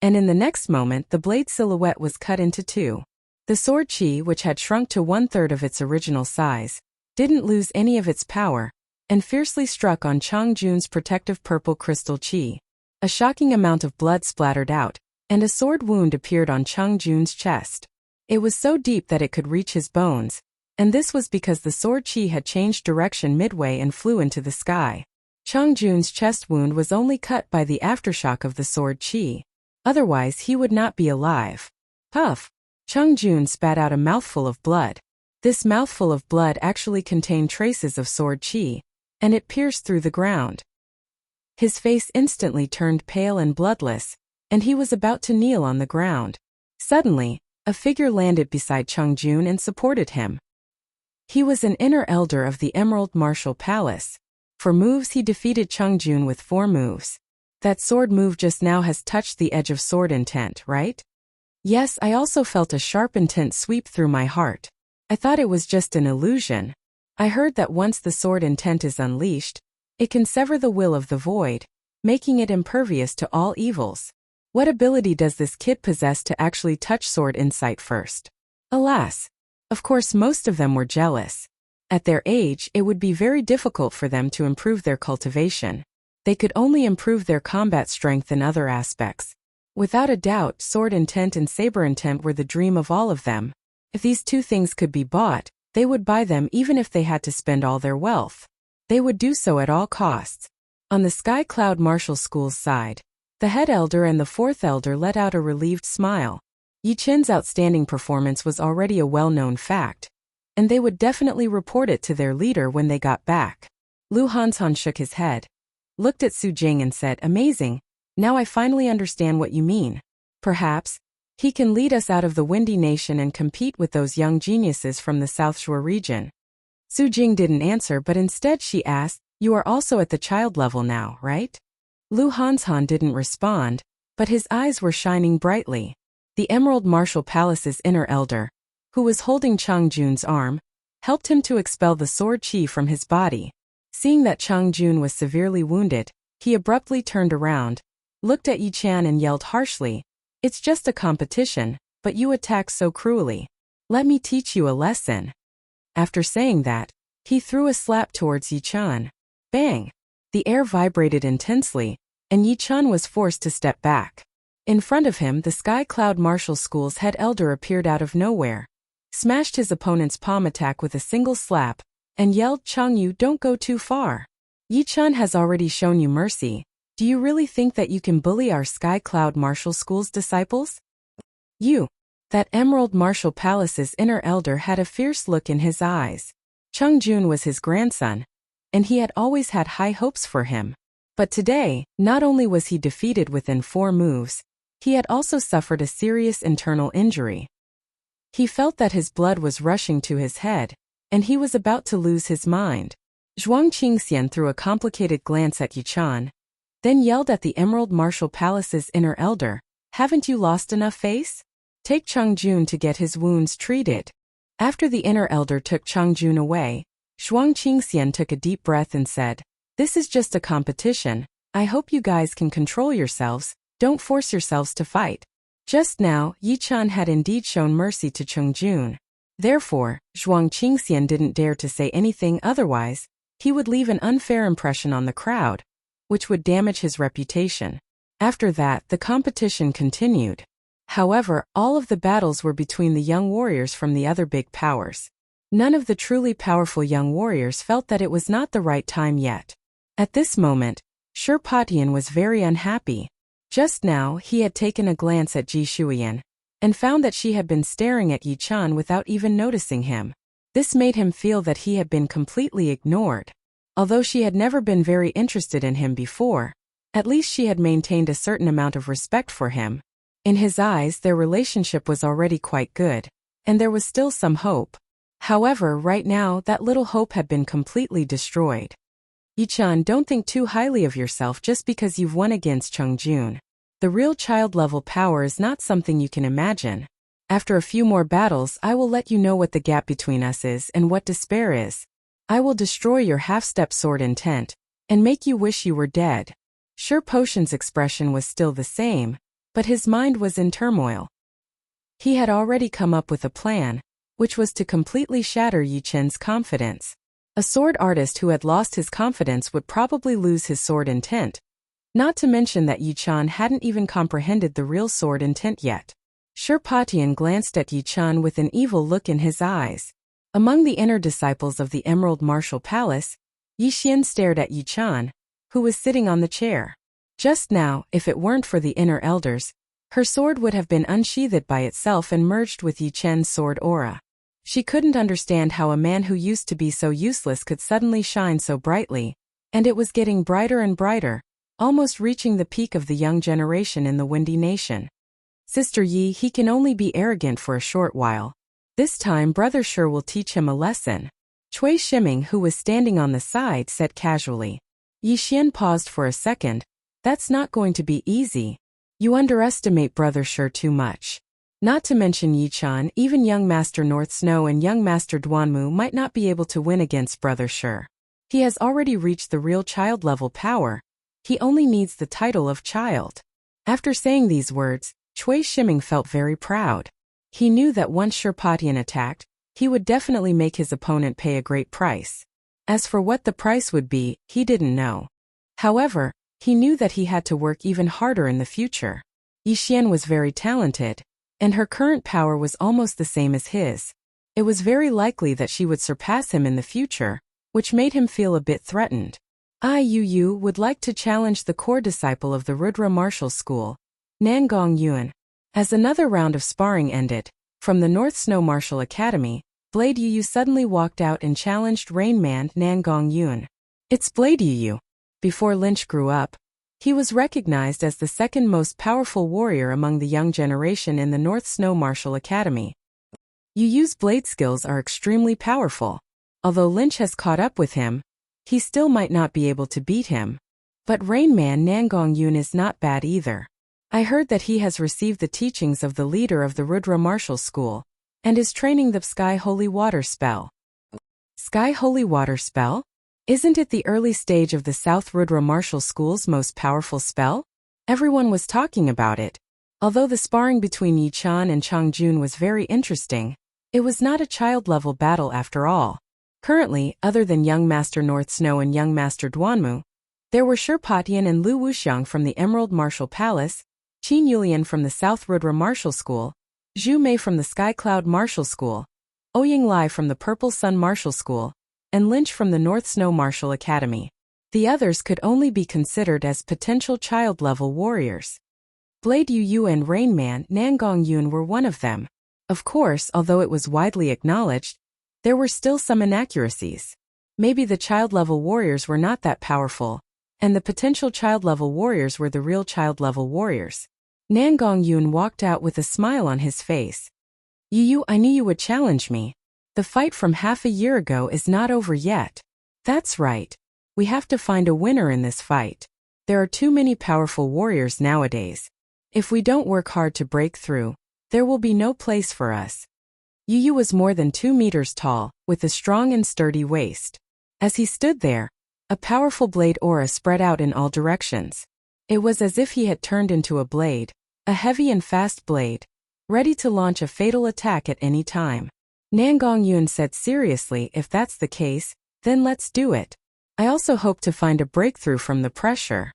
Speaker 1: and in the next moment the blade silhouette was cut into two. The sword qi, which had shrunk to 1/3 of its original size, didn't lose any of its power, and fiercely struck on Chang Jun's protective purple crystal qi. A shocking amount of blood splattered out, and a sword wound appeared on Chang Jun's chest. It was so deep that it could reach his bones, and this was because the sword qi had changed direction midway and flew into the sky. Chang Jun's chest wound was only cut by the aftershock of the sword qi. Otherwise he would not be alive. Puff! Chang Jun spat out a mouthful of blood. This mouthful of blood actually contained traces of sword qi, and it pierced through the ground. His face instantly turned pale and bloodless, and he was about to kneel on the ground. Suddenly, a figure landed beside Chang Jun and supported him. He was an inner elder of the Emerald Martial Palace. For moves he defeated Chang Jun with 4 moves. That sword move just now has touched the edge of sword intent, right? Yes, I also felt a sharp intent sweep through my heart. I thought it was just an illusion. I heard that once the sword intent is unleashed, it can sever the will of the void, making it impervious to all evils. What ability does this kid possess to actually touch sword insight first? Alas! Of course most of them were jealous. At their age, it would be very difficult for them to improve their cultivation. They could only improve their combat strength in other aspects. Without a doubt, sword intent and saber intent were the dream of all of them. If these two things could be bought, they would buy them even if they had to spend all their wealth. They would do so at all costs. On the Sky Cloud Martial School's side, the head elder and the 4th elder let out a relieved smile. Yi Qin's outstanding performance was already a well-known fact, and they would definitely report it to their leader when they got back. Lu Hanzhan shook his head, looked at Su Jing and said, "Amazing, now I finally understand what you mean. Perhaps he can lead us out of the Windy Nation and compete with those young geniuses from the South Shore region." Su Jing didn't answer, but instead she asked, "You are also at the child level now, right?" Lu Hanzhan didn't respond, but his eyes were shining brightly. The Emerald Martial Palace's inner elder, who was holding Chang Jun's arm, helped him to expel the sword qi from his body. Seeing that Chang Jun was severely wounded, he abruptly turned around, looked at Yi Qian and yelled harshly, "It's just a competition, but you attack so cruelly. Let me teach you a lesson." After saying that, he threw a slap towards Yi Qian. Bang! The air vibrated intensely, and Yi Qian was forced to step back. In front of him, the Sky Cloud Martial School's head elder appeared out of nowhere, smashed his opponent's palm attack with a single slap, and yelled, "Chang Yu, don't go too far. Yi Qian has already shown you mercy. Do you really think that you can bully our Sky Cloud Martial School's disciples?" You. That Emerald Martial Palace's inner elder had a fierce look in his eyes. Chang Jun was his grandson, and he had always had high hopes for him. But today, not only was he defeated within 4 moves, he had also suffered a serious internal injury. He felt that his blood was rushing to his head, and he was about to lose his mind. Zhuang Qingxian threw a complicated glance at Yi Qian, then yelled at the Emerald Martial Palace's inner elder, "Haven't you lost enough face? Take Chang Jun to get his wounds treated." After the inner elder took Chang Jun away, Zhuang Qingxian took a deep breath and said, "This is just a competition. I hope you guys can control yourselves. Don't force yourselves to fight." Just now, Yi Qian had indeed shown mercy to Chang Jun. Therefore, Zhuang Qingxian didn't dare to say anything, otherwise he would leave an unfair impression on the crowd, which would damage his reputation. After that, the competition continued. However, all of the battles were between the young warriors from the other big powers. None of the truly powerful young warriors felt that it was not the right time yet. At this moment, Shi Patian was very unhappy. Just now, he had taken a glance at Ji Shuyan, and found that she had been staring at Yi Qian without even noticing him. This made him feel that he had been completely ignored. Although she had never been very interested in him before, at least she had maintained a certain amount of respect for him. In his eyes, their relationship was already quite good, and there was still some hope. However, right now, that little hope had been completely destroyed. Yi Qian, don't think too highly of yourself just because you've won against Chang Jun. The real child-level power is not something you can imagine. After a few more battles, I will let you know what the gap between us is and what despair is. I will destroy your half-step sword intent, and make you wish you were dead. Sure Potion's expression was still the same, but his mind was in turmoil. He had already come up with a plan, which was to completely shatter Yi Chen's confidence. A sword artist who had lost his confidence would probably lose his sword intent. Not to mention that Yi Chen hadn't even comprehended the real sword intent yet. Sure Potion glanced at Yi Chen with an evil look in his eyes. Among the inner disciples of the Emerald Martial Palace, Yi Xian stared at Yi Chen, who was sitting on the chair. Just now, if it weren't for the inner elders, her sword would have been unsheathed by itself and merged with Yi Chen's sword aura. She couldn't understand how a man who used to be so useless could suddenly shine so brightly, and it was getting brighter and brighter, almost reaching the peak of the young generation in the Windy Nation. Sister Yi, he can only be arrogant for a short while. This time Brother Shi will teach him a lesson. Cui Shiming, who was standing on the side, said casually. Yi Xian paused for a second. That's not going to be easy. You underestimate Brother Shi too much. Not to mention Yi Chen, even young Master North Snow and young Master Duanmu might not be able to win against Brother Shi. He has already reached the real child-level power. He only needs the title of child. After saying these words, Cui Shiming felt very proud. He knew that once Shi Potion attacked, he would definitely make his opponent pay a great price. As for what the price would be, he didn't know. However, he knew that he had to work even harder in the future. Yi Xian was very talented, and her current power was almost the same as his. It was very likely that she would surpass him in the future, which made him feel a bit threatened. Yu would like to challenge the core disciple of the Rudra Martial School, Nangong Yuan. As another round of sparring ended, from the North Snow Martial Academy, Blade Yu suddenly walked out and challenged Rain Man Nangong Yuan. It's Blade Yu. Before Lynch grew up, he was recognized as the second most powerful warrior among the young generation in the North Snow Martial Academy. Yu's blade skills are extremely powerful. Although Lynch has caught up with him, he still might not be able to beat him. But Rain Man Nangong Yuan is not bad either. I heard that he has received the teachings of the leader of the Rudra Martial School, and is training the Sky Holy Water spell. Sky Holy Water spell? Isn't it the early stage of the South Rudra Martial School's most powerful spell? Everyone was talking about it. Although the sparring between Yi Chen and Chang Jun was very interesting, it was not a child-level battle after all. Currently, other than young Master North Snow and young Master Duanmu, there were Shi Potion and Lu Wuxiang from the Emerald Martial Palace, Qin Yulian from the South Rudra Martial School, Zhu Mei from the Sky Cloud Martial School, Ouying Lai from the Purple Sun Martial School, and Lynch from the North Snow Martial Academy. The others could only be considered as potential child-level warriors. Blade Yu and Rain Man Nangong Yuan were one of them. Of course, although it was widely acknowledged, there were still some inaccuracies. Maybe the child-level warriors were not that powerful, and the potential child-level warriors were the real child-level warriors. Nangong Yuan walked out with a smile on his face. Yu, I knew you would challenge me. The fight from half a year ago is not over yet. That's right. We have to find a winner in this fight. There are too many powerful warriors nowadays. If we don't work hard to break through, there will be no place for us. Yu was more than 2 meters tall, with a strong and sturdy waist. As he stood there, a powerful blade aura spread out in all directions. It was as if he had turned into a blade, a heavy and fast blade, ready to launch a fatal attack at any time. Nangong Yuan said seriously, if that's the case, then let's do it. I also hope to find a breakthrough from the pressure.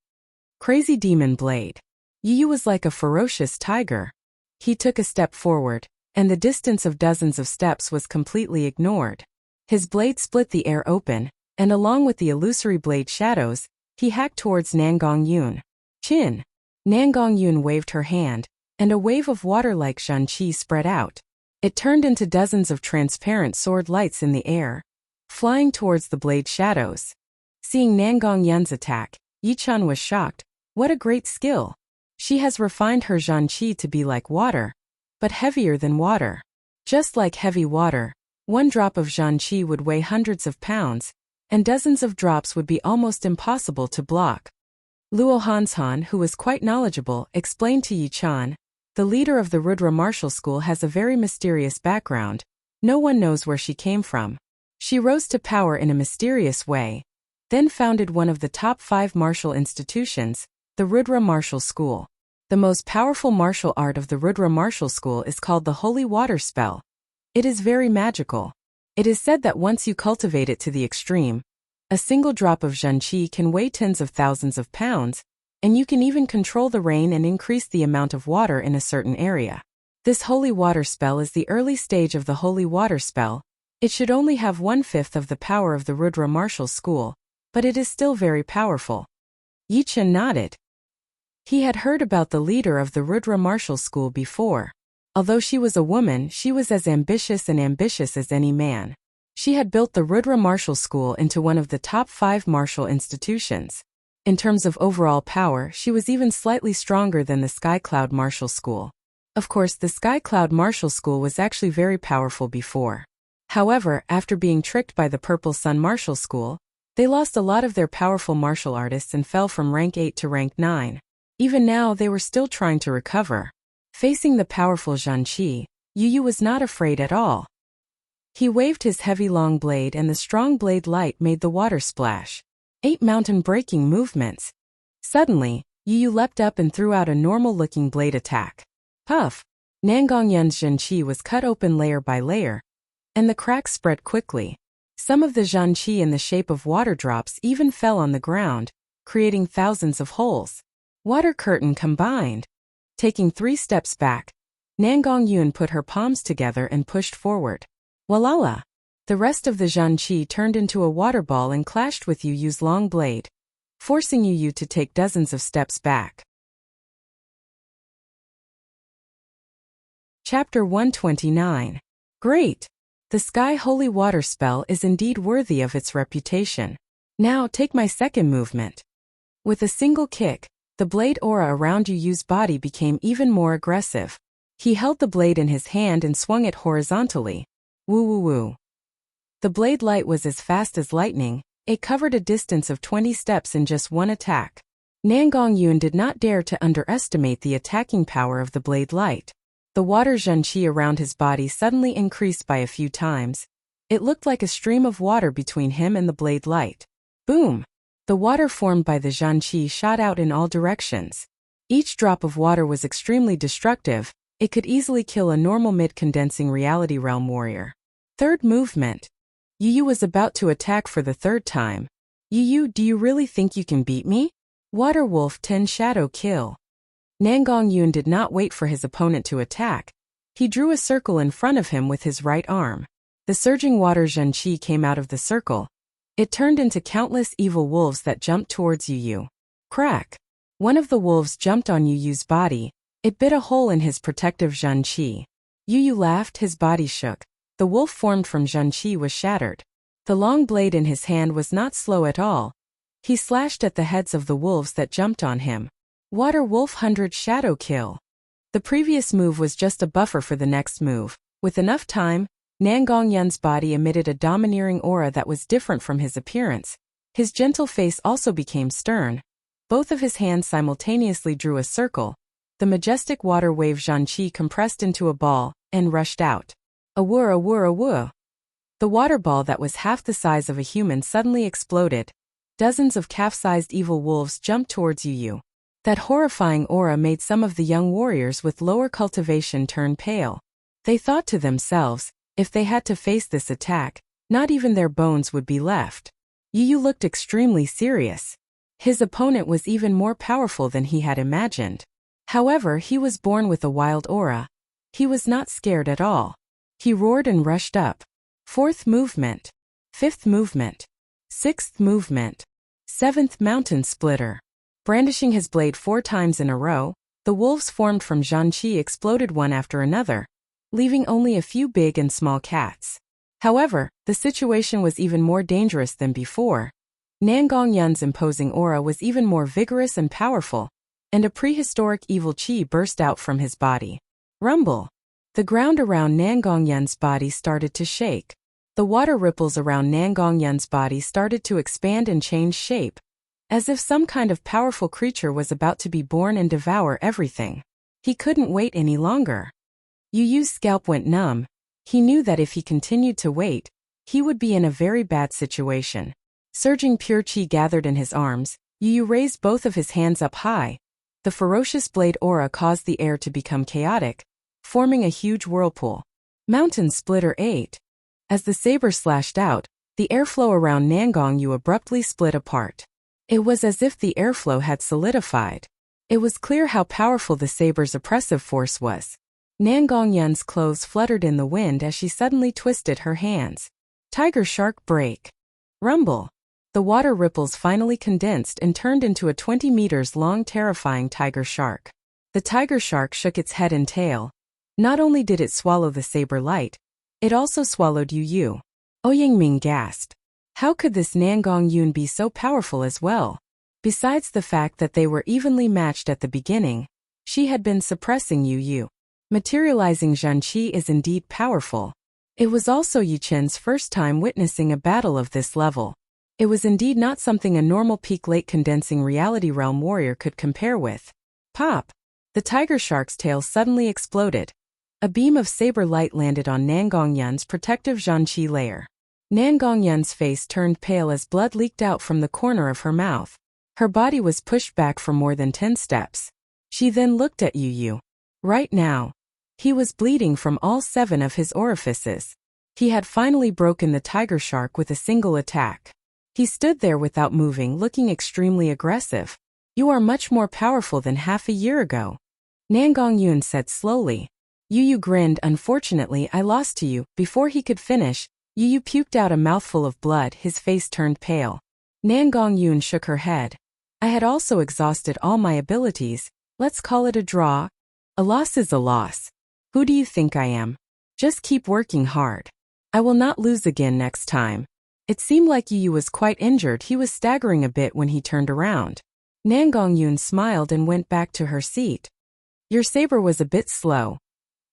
Speaker 1: Crazy Demon Blade. Yu was like a ferocious tiger. He took a step forward, and the distance of dozens of steps was completely ignored. His blade split the air open, and along with the illusory blade shadows, he hacked towards Nangong Yuan. Chin. Nangong Yuan waved her hand, and a wave of water-like Shanqi spread out. It turned into dozens of transparent sword lights in the air, flying towards the blade shadows. Seeing Nangong Yuan's attack, Yi Chen was shocked. What a great skill! She has refined her Shanqi to be like water, but heavier than water. Just like heavy water, one drop of Shanqi would weigh hundreds of pounds, and dozens of drops would be almost impossible to block. Luo Hanshan, who was quite knowledgeable, explained to Yi Chan, the leader of the Rudra martial school has a very mysterious background. No one knows where she came from. She rose to power in a mysterious way, then founded one of the top 5 martial institutions, the Rudra martial school. The most powerful martial art of the Rudra martial school is called the holy water spell. It is very magical. It is said that once you cultivate it to the extreme, a single drop of zhenqi can weigh tens of thousands of pounds, and you can even control the rain and increase the amount of water in a certain area. This holy water spell is the early stage of the holy water spell. It should only have 1/5 of the power of the Rudra martial school, but it is still very powerful. Yi Chan nodded. He had heard about the leader of the Rudra martial school before. Although she was a woman, she was as ambitious as any man. She had built the Rudra martial school into one of the top 5 martial institutions. In terms of overall power, she was even slightly stronger than the Sky Cloud martial school. Of course, the Sky Cloud martial school was actually very powerful before. However, after being tricked by the Purple Sun martial school, they lost a lot of their powerful martial artists and fell from rank 8 to rank 9. Even now they were still trying to recover. Facing the powerful zhenqi, Yu was not afraid at all. He waved his heavy long blade and the strong blade light made the water splash. 8 mountain-breaking movements. Suddenly, Yu leapt up and threw out a normal-looking blade attack. Puff! Nangongyan's zhenqi was cut open layer by layer, and the cracks spread quickly. Some of the zhenqi in the shape of water drops even fell on the ground, creating thousands of holes. Water curtain combined. Taking 3 steps back, Nangongyun put her palms together and pushed forward. Walala! The rest of the zhenqi turned into a water ball and clashed with Yu's long blade, forcing Yu to take dozens of steps back. Chapter 129. Great! The Sky Holy Water spell is indeed worthy of its reputation. Now take my second movement. With a single kick, the blade aura around Yu's body became even more aggressive. He held the blade in his hand and swung it horizontally. Woo woo woo. The blade light was as fast as lightning. It covered a distance of 20 steps in just one attack. Nangongyun did not dare to underestimate the attacking power of the blade light. The water zhenqi around his body suddenly increased by a few times. It looked like a stream of water between him and the blade light. Boom! The water formed by the zhenqi shot out in all directions. Each drop of water was extremely destructive. It could easily kill a normal mid-condensing reality realm warrior. Third movement. Yu was about to attack for the 3rd time. Yu, do you really think you can beat me? Water Wolf 10 Shadow Kill. Nangongyun did not wait for his opponent to attack. He drew a circle in front of him with his right arm. The surging water zhenqi came out of the circle. It turned into countless evil wolves that jumped towards Yu. Crack! One of the wolves jumped on Yu's body. It bit a hole in his protective zhenqi. Yu laughed, his body shook. The wolf formed from zhenqi was shattered. The long blade in his hand was not slow at all. He slashed at the heads of the wolves that jumped on him. Water Wolf 100 Shadow Kill. The previous move was just a buffer for the next move. With enough time, Nangongyun's body emitted a domineering aura that was different from his appearance. His gentle face also became stern. Both of his hands simultaneously drew a circle. The majestic water wave zhenqi compressed into a ball and rushed out. Awur awur awur. The water ball that was half the size of a human suddenly exploded. Dozens of calf-sized evil wolves jumped towards Yu. That horrifying aura made some of the young warriors with lower cultivation turn pale. They thought to themselves, if they had to face this attack, not even their bones would be left. Yu looked extremely serious. His opponent was even more powerful than he had imagined. However, he was born with a wild aura. He was not scared at all. He roared and rushed up. 4th movement. 5th movement. 6th movement. 7th mountain splitter. Brandishing his blade 4 times in a row, the wolves formed from zhenqi exploded one after another, leaving only a few big and small cats. However, the situation was even more dangerous than before. Nangongyun's imposing aura was even more vigorous and powerful, and a prehistoric evil qi burst out from his body. Rumble! The ground around Nangongyun's body started to shake. The water ripples around Nangongyun's body started to expand and change shape. as if some kind of powerful creature was about to be born and devour everything. He couldn't wait any longer. Yu Yu's scalp went numb. He knew that if he continued to wait, he would be in a very bad situation. Surging pure chi gathered in his arms, Yu Yu raised both of his hands up high. The ferocious blade aura caused the air to become chaotic, forming a huge whirlpool. Mountains split or ate. As the saber slashed out, the airflow around Nangong Yu abruptly split apart. It was as if the airflow had solidified. It was clear how powerful the saber's oppressive force was. Nangong Yun's clothes fluttered in the wind as she suddenly twisted her hands. Tiger shark break. Rumble. The water ripples finally condensed and turned into a 20 meters long terrifying tiger shark. The tiger shark shook its head and tail. Not only did it swallow the saber light, it also swallowed Yu Yu. Ouyangming gasped. How could this Nangong Yun be so powerful as well? Besides the fact that they were evenly matched at the beginning, she had been suppressing Yu Yu. Materializing Zhanqi is indeed powerful. It was also Yu Chen's first time witnessing a battle of this level. It was indeed not something a normal peak late condensing reality realm warrior could compare with. Pop! The tiger shark's tail suddenly exploded. A beam of saber light landed on Nangong Yun's protective Zhanqi layer. Nangong Yun's face turned pale as blood leaked out from the corner of her mouth. Her body was pushed back for more than 10 steps. She then looked at Yu Yu. Right now, he was bleeding from all 7 of his orifices. He had finally broken the tiger shark with a single attack. He stood there without moving, looking extremely aggressive. You are much more powerful than half a year ago, Nangong Yun said slowly. Yu Yu grinned. Unfortunately, I lost to you. Before he could finish, Yu Yu puked out a mouthful of blood. His face turned pale. Nangong Yun shook her head. I had also exhausted all my abilities. Let's call it a draw. A loss is a loss. Who do you think I am? Just keep working hard. I will not lose again next time. It seemed like Yu Yu was quite injured. He was staggering a bit when he turned around. Nangong Yun smiled and went back to her seat. Your saber was a bit slow.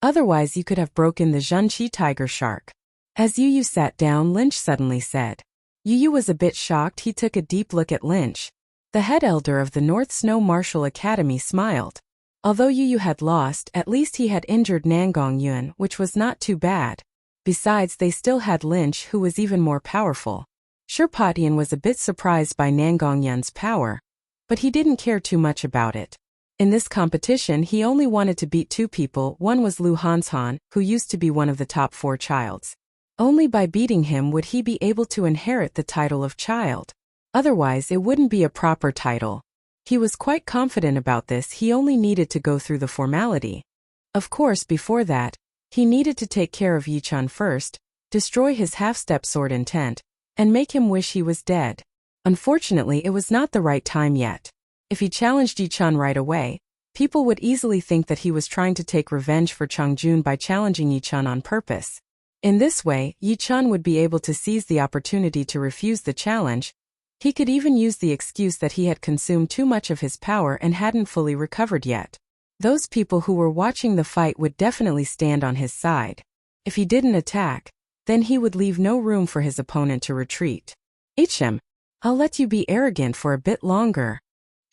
Speaker 1: Otherwise you could have broken the Zhanqi tiger shark. As Yu Yu sat down, Lynch suddenly said. Yu Yu was a bit shocked. He took a deep look at Lynch. The head elder of the North Snow Martial Academy smiled. Although Yu Yu had lost, at least he had injured Nangong Yun, which was not too bad. Besides, they still had Lynch, who was even more powerful. Sherpatian was a bit surprised by Nangong Yun's power, but he didn't care too much about it. In this competition, he only wanted to beat 2 people. One was Lu Hanshan, who used to be one of the top 4 childs. Only by beating him would he be able to inherit the title of child. Otherwise, it wouldn't be a proper title. He was quite confident about this. He only needed to go through the formality. Of course, before that, he needed to take care of Yichun first, destroy his half-step sword intent, and make him wish he was dead. Unfortunately, it was not the right time yet. If he challenged Yichun right away, people would easily think that he was trying to take revenge for Chongjun by challenging Yichun on purpose. In this way, Yichun would be able to seize the opportunity to refuse the challenge. He could even use the excuse that he had consumed too much of his power and hadn't fully recovered yet. Those people who were watching the fight would definitely stand on his side. If he didn't attack, then he would leave no room for his opponent to retreat. Ichim, I'll let you be arrogant for a bit longer.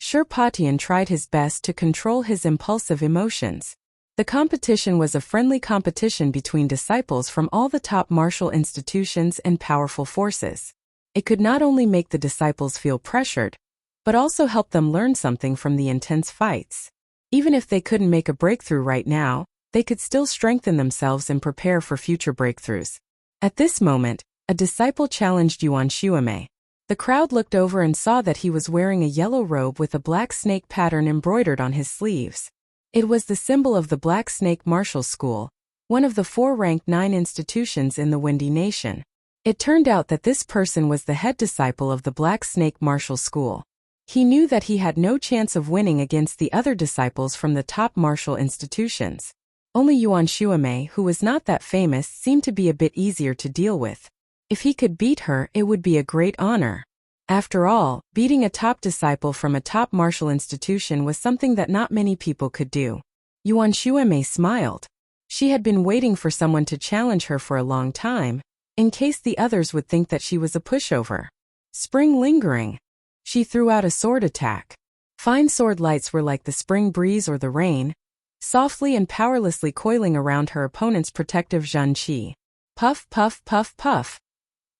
Speaker 1: Sherpatian tried his best to control his impulsive emotions. The competition was a friendly competition between disciples from all the top martial institutions and powerful forces. It could not only make the disciples feel pressured, but also help them learn something from the intense fights. Even if they couldn't make a breakthrough right now, they could still strengthen themselves and prepare for future breakthroughs. At this moment, a disciple challenged Yuan Shuame. The crowd looked over and saw that he was wearing a yellow robe with a black snake pattern embroidered on his sleeves. It was the symbol of the Black Snake Martial School, one of the 4 ranked 9 institutions in the Windy Nation. It turned out that this person was the head disciple of the Black Snake Martial School. He knew that he had no chance of winning against the other disciples from the top martial institutions. Only Yuan Shuame, who was not that famous, seemed to be a bit easier to deal with. If he could beat her, it would be a great honor. After all, beating a top disciple from a top martial institution was something that not many people could do. Yuan Shuame smiled. She had been waiting for someone to challenge her for a long time, in case the others would think that she was a pushover. Spring lingering. She threw out a sword attack. Fine sword lights were like the spring breeze or the rain, softly and powerlessly coiling around her opponent's protective Zhanqi. Puff, puff, puff, puff.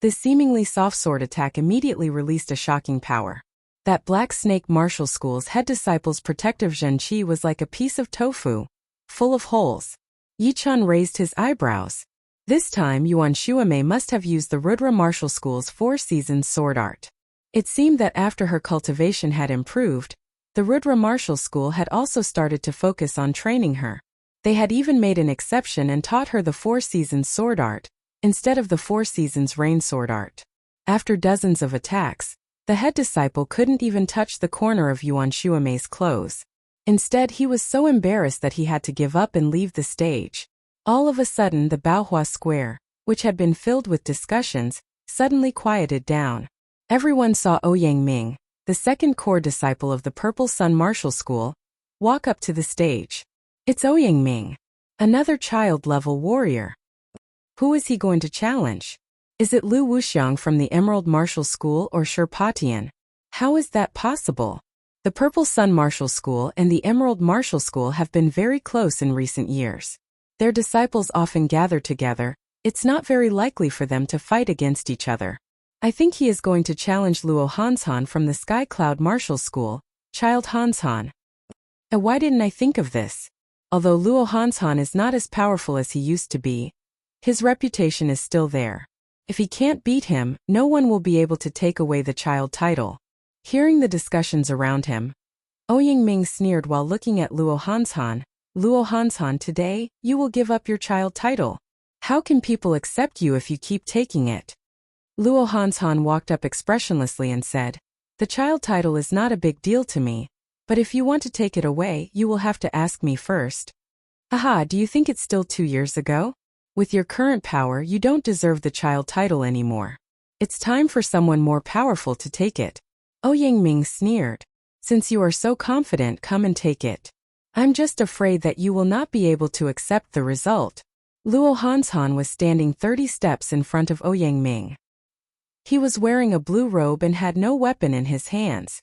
Speaker 1: This seemingly soft sword attack immediately released a shocking power. That Black Snake Martial School's head disciple's protective Zhanqi was like a piece of tofu, full of holes. Yichun raised his eyebrows. This time Yuan Shuamei must have used the Rudra Martial School's 4 seasons sword art. It seemed that after her cultivation had improved, the Rudra Martial School had also started to focus on training her. They had even made an exception and taught her the 4 seasons sword art, instead of the 4 seasons rain sword art. After dozens of attacks, the head disciple couldn't even touch the corner of Yuan Shuamei's clothes. Instead, he was so embarrassed that he had to give up and leave the stage. All of a sudden, the Baohua Square, which had been filled with discussions, suddenly quieted down. Everyone saw Ouyang Ming, the second core disciple of the Purple Sun Martial School, walk up to the stage. It's Ouyang Ming, another child-level warrior. Who is he going to challenge? Is it Lu Wuxiang from the Emerald Martial School or Shirpatian? How is that possible? The Purple Sun Martial School and the Emerald Martial School have been very close in recent years. Their disciples often gather together. It's not very likely for them to fight against each other. I think he is going to challenge Luo Hanshan from the Sky Cloud Martial School, Child Hanshan. And why didn't I think of this? Although Luo Hanshan is not as powerful as he used to be, his reputation is still there. If he can't beat him, no one will be able to take away the child title. Hearing the discussions around him, Ouyang Ming sneered while looking at Luo Hanshan. Luo Hanshan, today, you will give up your child title. How can people accept you if you keep taking it? Luo Hanshan walked up expressionlessly and said, the child title is not a big deal to me, but if you want to take it away, you will have to ask me first. Aha, do you think it's still 2 years ago? With your current power, you don't deserve the child title anymore. It's time for someone more powerful to take it. Ouyang Ming sneered. Since you are so confident, come and take it. I'm just afraid that you will not be able to accept the result. Luo Hanshan was standing 30 steps in front of Ouyang Ming. He was wearing a blue robe and had no weapon in his hands.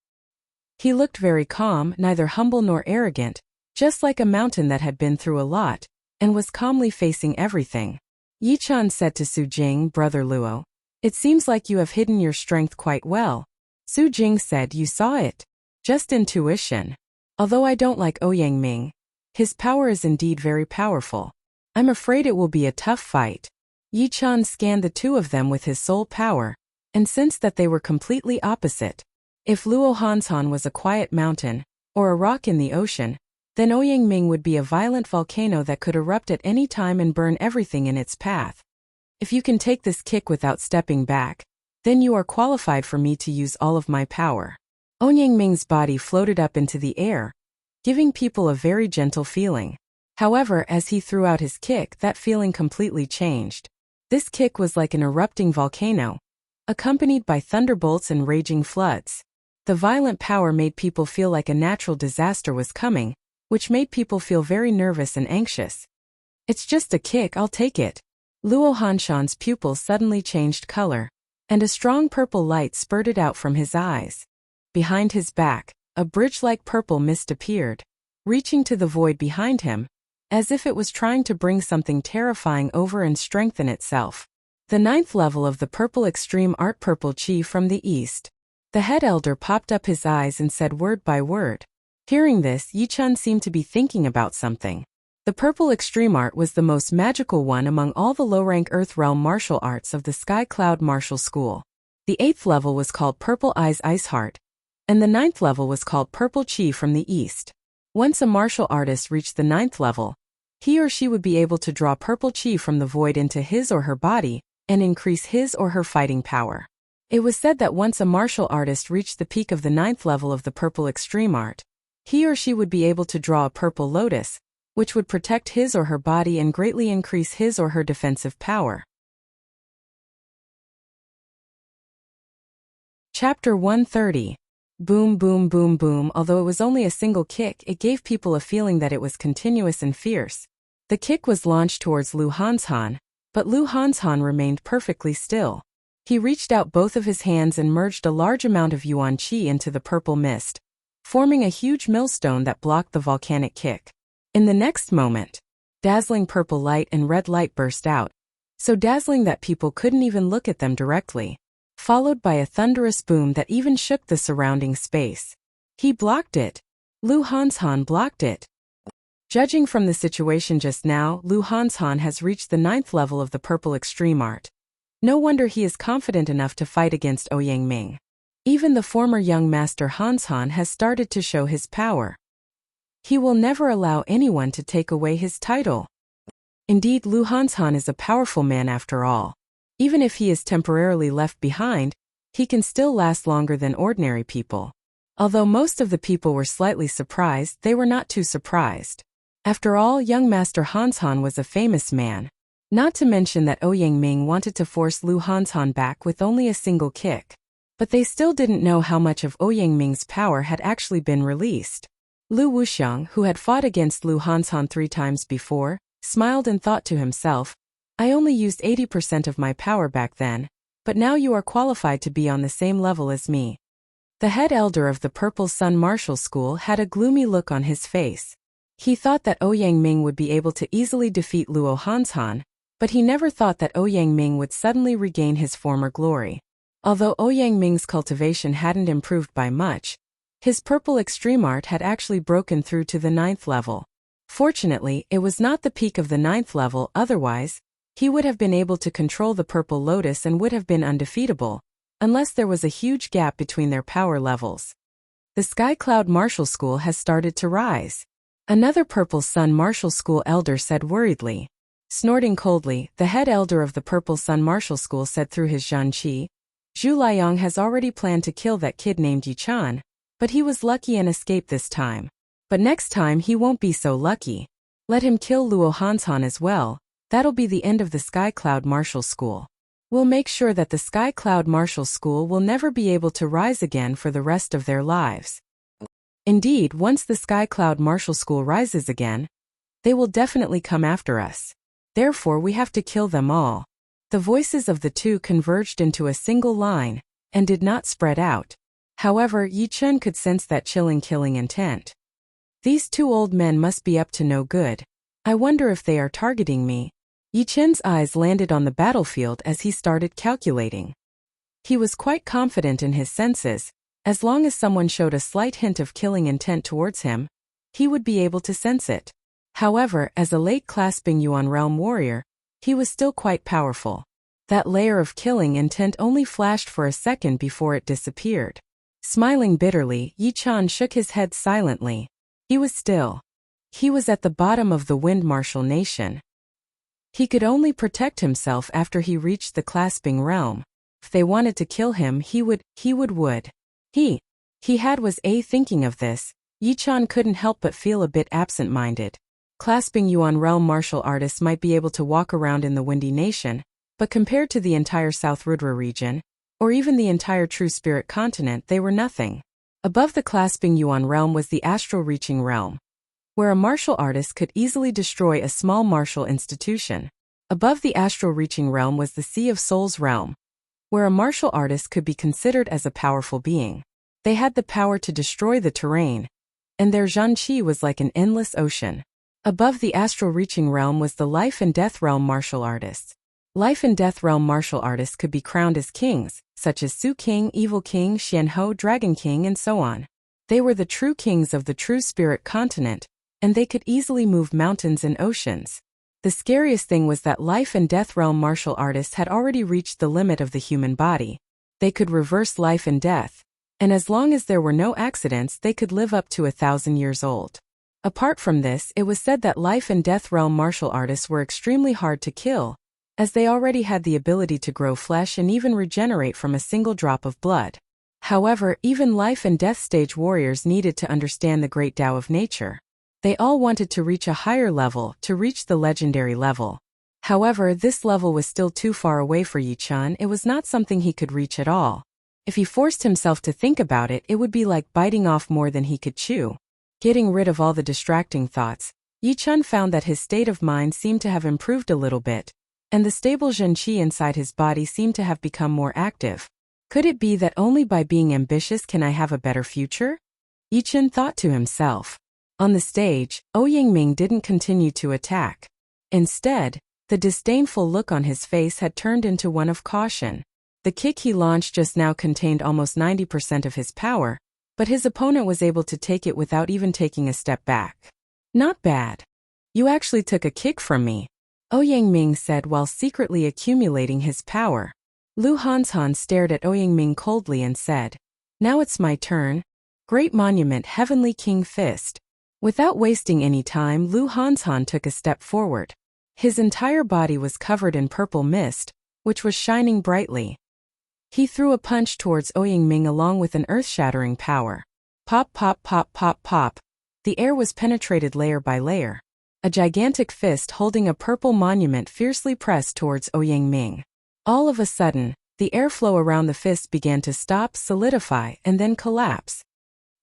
Speaker 1: He looked very calm, neither humble nor arrogant, just like a mountain that had been through a lot, and was calmly facing everything. Yichun said to Su Jing, Brother Luo, it seems like you have hidden your strength quite well. Su Jing said, you saw it. Just intuition. Although I don't like Ouyang Ming, his power is indeed very powerful. I'm afraid it will be a tough fight. Yichun scanned the two of them with his soul power, and sensed that they were completely opposite. If Luo Hanshan was a quiet mountain, or a rock in the ocean, then Ouyang Ming would be a violent volcano that could erupt at any time and burn everything in its path. If you can take this kick without stepping back, then you are qualified for me to use all of my power. Ouyang Ming's body floated up into the air, giving people a very gentle feeling. However, as he threw out his kick, that feeling completely changed. This kick was like an erupting volcano, accompanied by thunderbolts and raging floods. The violent power made people feel like a natural disaster was coming, which made people feel very nervous and anxious. It's just a kick, I'll take it. Luo Hanshan's pupils suddenly changed color, and a strong purple light spurted out from his eyes. Behind his back, a bridge-like purple mist appeared, reaching to the void behind him, as if it was trying to bring something terrifying over and strengthen itself. The 9th level of the Purple Extreme Art Purple Chi from the East. The head elder popped up his eyes and said word by word. Hearing this, Yichun seemed to be thinking about something. The Purple Extreme Art was the most magical one among all the low-rank Earth Realm martial arts of the Sky Cloud Martial School. The 8th level was called Purple Eyes Ice Heart, and the 9th level was called Purple Chi from the East. Once a martial artist reached the 9th level, he or she would be able to draw purple chi from the void into his or her body, and increase his or her fighting power. It was said that once a martial artist reached the peak of the 9th level of the Purple Extreme Art, he or she would be able to draw a purple lotus, which would protect his or her body and greatly increase his or her defensive power. Chapter 130. Boom, boom, boom, boom. Although it was only a single kick, it gave people a feeling that it was continuous and fierce. The kick was launched towards Lu Hanshan, but Lu Hanshan remained perfectly still. He reached out both of his hands and merged a large amount of yuan qi into the purple mist, forming a huge millstone that blocked the volcanic kick. In the next moment, dazzling purple light and red light burst out, so dazzling that people couldn't even look at them directly, followed by a thunderous boom that even shook the surrounding space. He blocked it. Lu Hanshan blocked it. Judging from the situation just now, Lu Hanshan has reached the 9th level of the purple extreme art. No wonder he is confident enough to fight against Ouyang Ming. Even the former young master Hanshan has started to show his power. He will never allow anyone to take away his title. Indeed, Lu Hanshan is a powerful man after all. Even if he is temporarily left behind, he can still last longer than ordinary people. Although most of the people were slightly surprised, they were not too surprised. After all, young master Hanshan was a famous man. Not to mention that Ouyang Ming wanted to force Lu Hanshan back with only a single kick. But they still didn't know how much of Ouyang Ming's power had actually been released. Lu Wuxiang, who had fought against Lu Hanshan 3 times before, smiled and thought to himself, I only used 80% of my power back then, but now you are qualified to be on the same level as me. The head elder of the Purple Sun Martial School had a gloomy look on his face. He thought that Ouyang Ming would be able to easily defeat Luo Hanshan, but he never thought that Ouyang Ming would suddenly regain his former glory. Although Ouyang Ming's cultivation hadn't improved by much, his purple extreme art had actually broken through to the 9th level. Fortunately, it was not the peak of the 9th level, otherwise, he would have been able to control the purple lotus and would have been undefeatable, unless there was a huge gap between their power levels. The Sky Cloud Martial School has started to rise. Another Purple Sun Martial School elder said worriedly. Snorting coldly, the head elder of the Purple Sun Martial School said through his Zhan Qi, Zhu Liang has already planned to kill that kid named Yichan, but he was lucky and escaped this time. But next time he won't be so lucky. Let him kill Luo Hanshan as well. That'll be the end of the Sky Cloud Martial School. We'll make sure that the Sky Cloud Martial School will never be able to rise again for the rest of their lives. Indeed, once the Sky Cloud Martial School rises again, they will definitely come after us. Therefore we have to kill them all. The voices of the two converged into a single line, and did not spread out. However, Yi Chun could sense that chilling killing intent. These 2 old men must be up to no good. I wonder if they are targeting me. Yi Chun's eyes landed on the battlefield as he started calculating. He was quite confident in his senses. As long as someone showed a slight hint of killing intent towards him, he would be able to sense it. However, as a late clasping Yuan realm warrior, he was still quite powerful. That layer of killing intent only flashed for a second before it disappeared. Smiling bitterly, Yi Chan shook his head silently. He was still. He was at the bottom of the Wind Martial Nation. He could only protect himself after he reached the clasping realm. If they wanted to kill him, he would. He had was thinking of this, Yi Chan couldn't help but feel a bit absent-minded. Clasping Yuan realm martial artists might be able to walk around in the Windy Nation, but compared to the entire South Rudra region, or even the entire True Spirit continent, they were nothing. Above the clasping Yuan realm was the astral reaching realm, where a martial artist could easily destroy a small martial institution. Above the astral reaching realm was the Sea of Souls realm, where a martial artist could be considered as a powerful being. They had the power to destroy the terrain, and their Zhan Qi was like an endless ocean. Above the astral reaching realm was the life and death realm martial artists. Life and death realm martial artists could be crowned as kings, such as Su King, Evil King, Xianhou, Dragon King, and so on. They were the true kings of the True Spirit continent, and they could easily move mountains and oceans. The scariest thing was that life and death realm martial artists had already reached the limit of the human body. They could reverse life and death, and as long as there were no accidents, they could live up to 1,000 years old. Apart from this, it was said that life and death realm martial artists were extremely hard to kill, as they already had the ability to grow flesh and even regenerate from a single drop of blood. However, even life and death stage warriors needed to understand the great Tao of nature. They all wanted to reach a higher level, to reach the legendary level. However, this level was still too far away for Yi Chun. It was not something he could reach at all. If he forced himself to think about it, it would be like biting off more than he could chew. Getting rid of all the distracting thoughts, Yi Chun found that his state of mind seemed to have improved a little bit. and the stable Zhenqi inside his body seemed to have become more active. Could it be that only by being ambitious can I have a better future? Yichen thought to himself. On the stage, Ouyangming didn't continue to attack. Instead, the disdainful look on his face had turned into one of caution. The kick he launched just now contained almost 90% of his power, but his opponent was able to take it without even taking a step back. Not bad. You actually took a kick from me, Ouyangming said while secretly accumulating his power. Lu Hanshan stared at Ouyangming coldly and said, "Now it's my turn. Great Monument Heavenly King Fist." Without wasting any time, Lu Hanshan took a step forward. His entire body was covered in purple mist, which was shining brightly. He threw a punch towards Ouyangming along with an earth-shattering power. Pop, pop, pop, pop, pop. The air was penetrated layer by layer. A gigantic fist holding a purple monument fiercely pressed towards Ouyangming. All of a sudden, the airflow around the fist began to stop, solidify, and then collapse.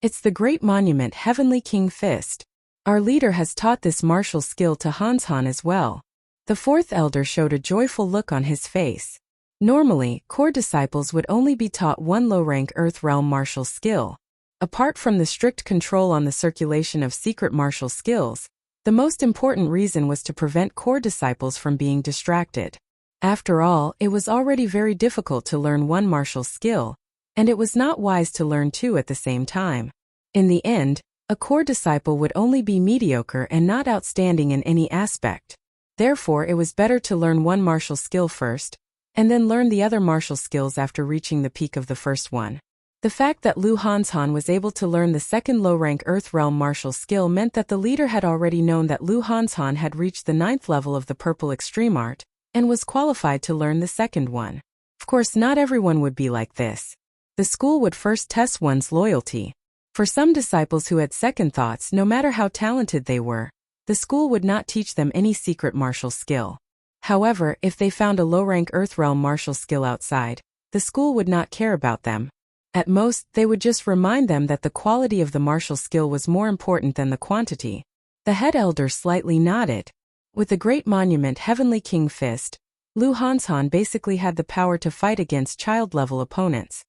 Speaker 1: It's the Great Monument Heavenly King Fist. Our leader has taught this martial skill to Hanshan as well. The fourth elder showed a joyful look on his face. Normally, core disciples would only be taught one low-rank Earth Realm martial skill. Apart from the strict control on the circulation of secret martial skills, the most important reason was to prevent core disciples from being distracted. After all, it was already very difficult to learn one martial skill, and it was not wise to learn two at the same time. In the end, a core disciple would only be mediocre and not outstanding in any aspect. Therefore, it was better to learn one martial skill first, and then learn the other martial skills after reaching the peak of the first one. The fact that Lu Hanshan was able to learn the second low-rank Earth Realm martial skill meant that the leader had already known that Lu Hanshan had reached the 9th level of the Purple Extreme Art, and was qualified to learn the second one. Of course, not everyone would be like this. The school would first test one's loyalty. For some disciples who had second thoughts, no matter how talented they were, the school would not teach them any secret martial skill. However, if they found a low-rank Earth Realm martial skill outside, the school would not care about them. At most, they would just remind them that the quality of the martial skill was more important than the quantity. The head elder slightly nodded. With the Great Monument Heavenly King Fist, Lu Hanshan basically had the power to fight against child-level opponents.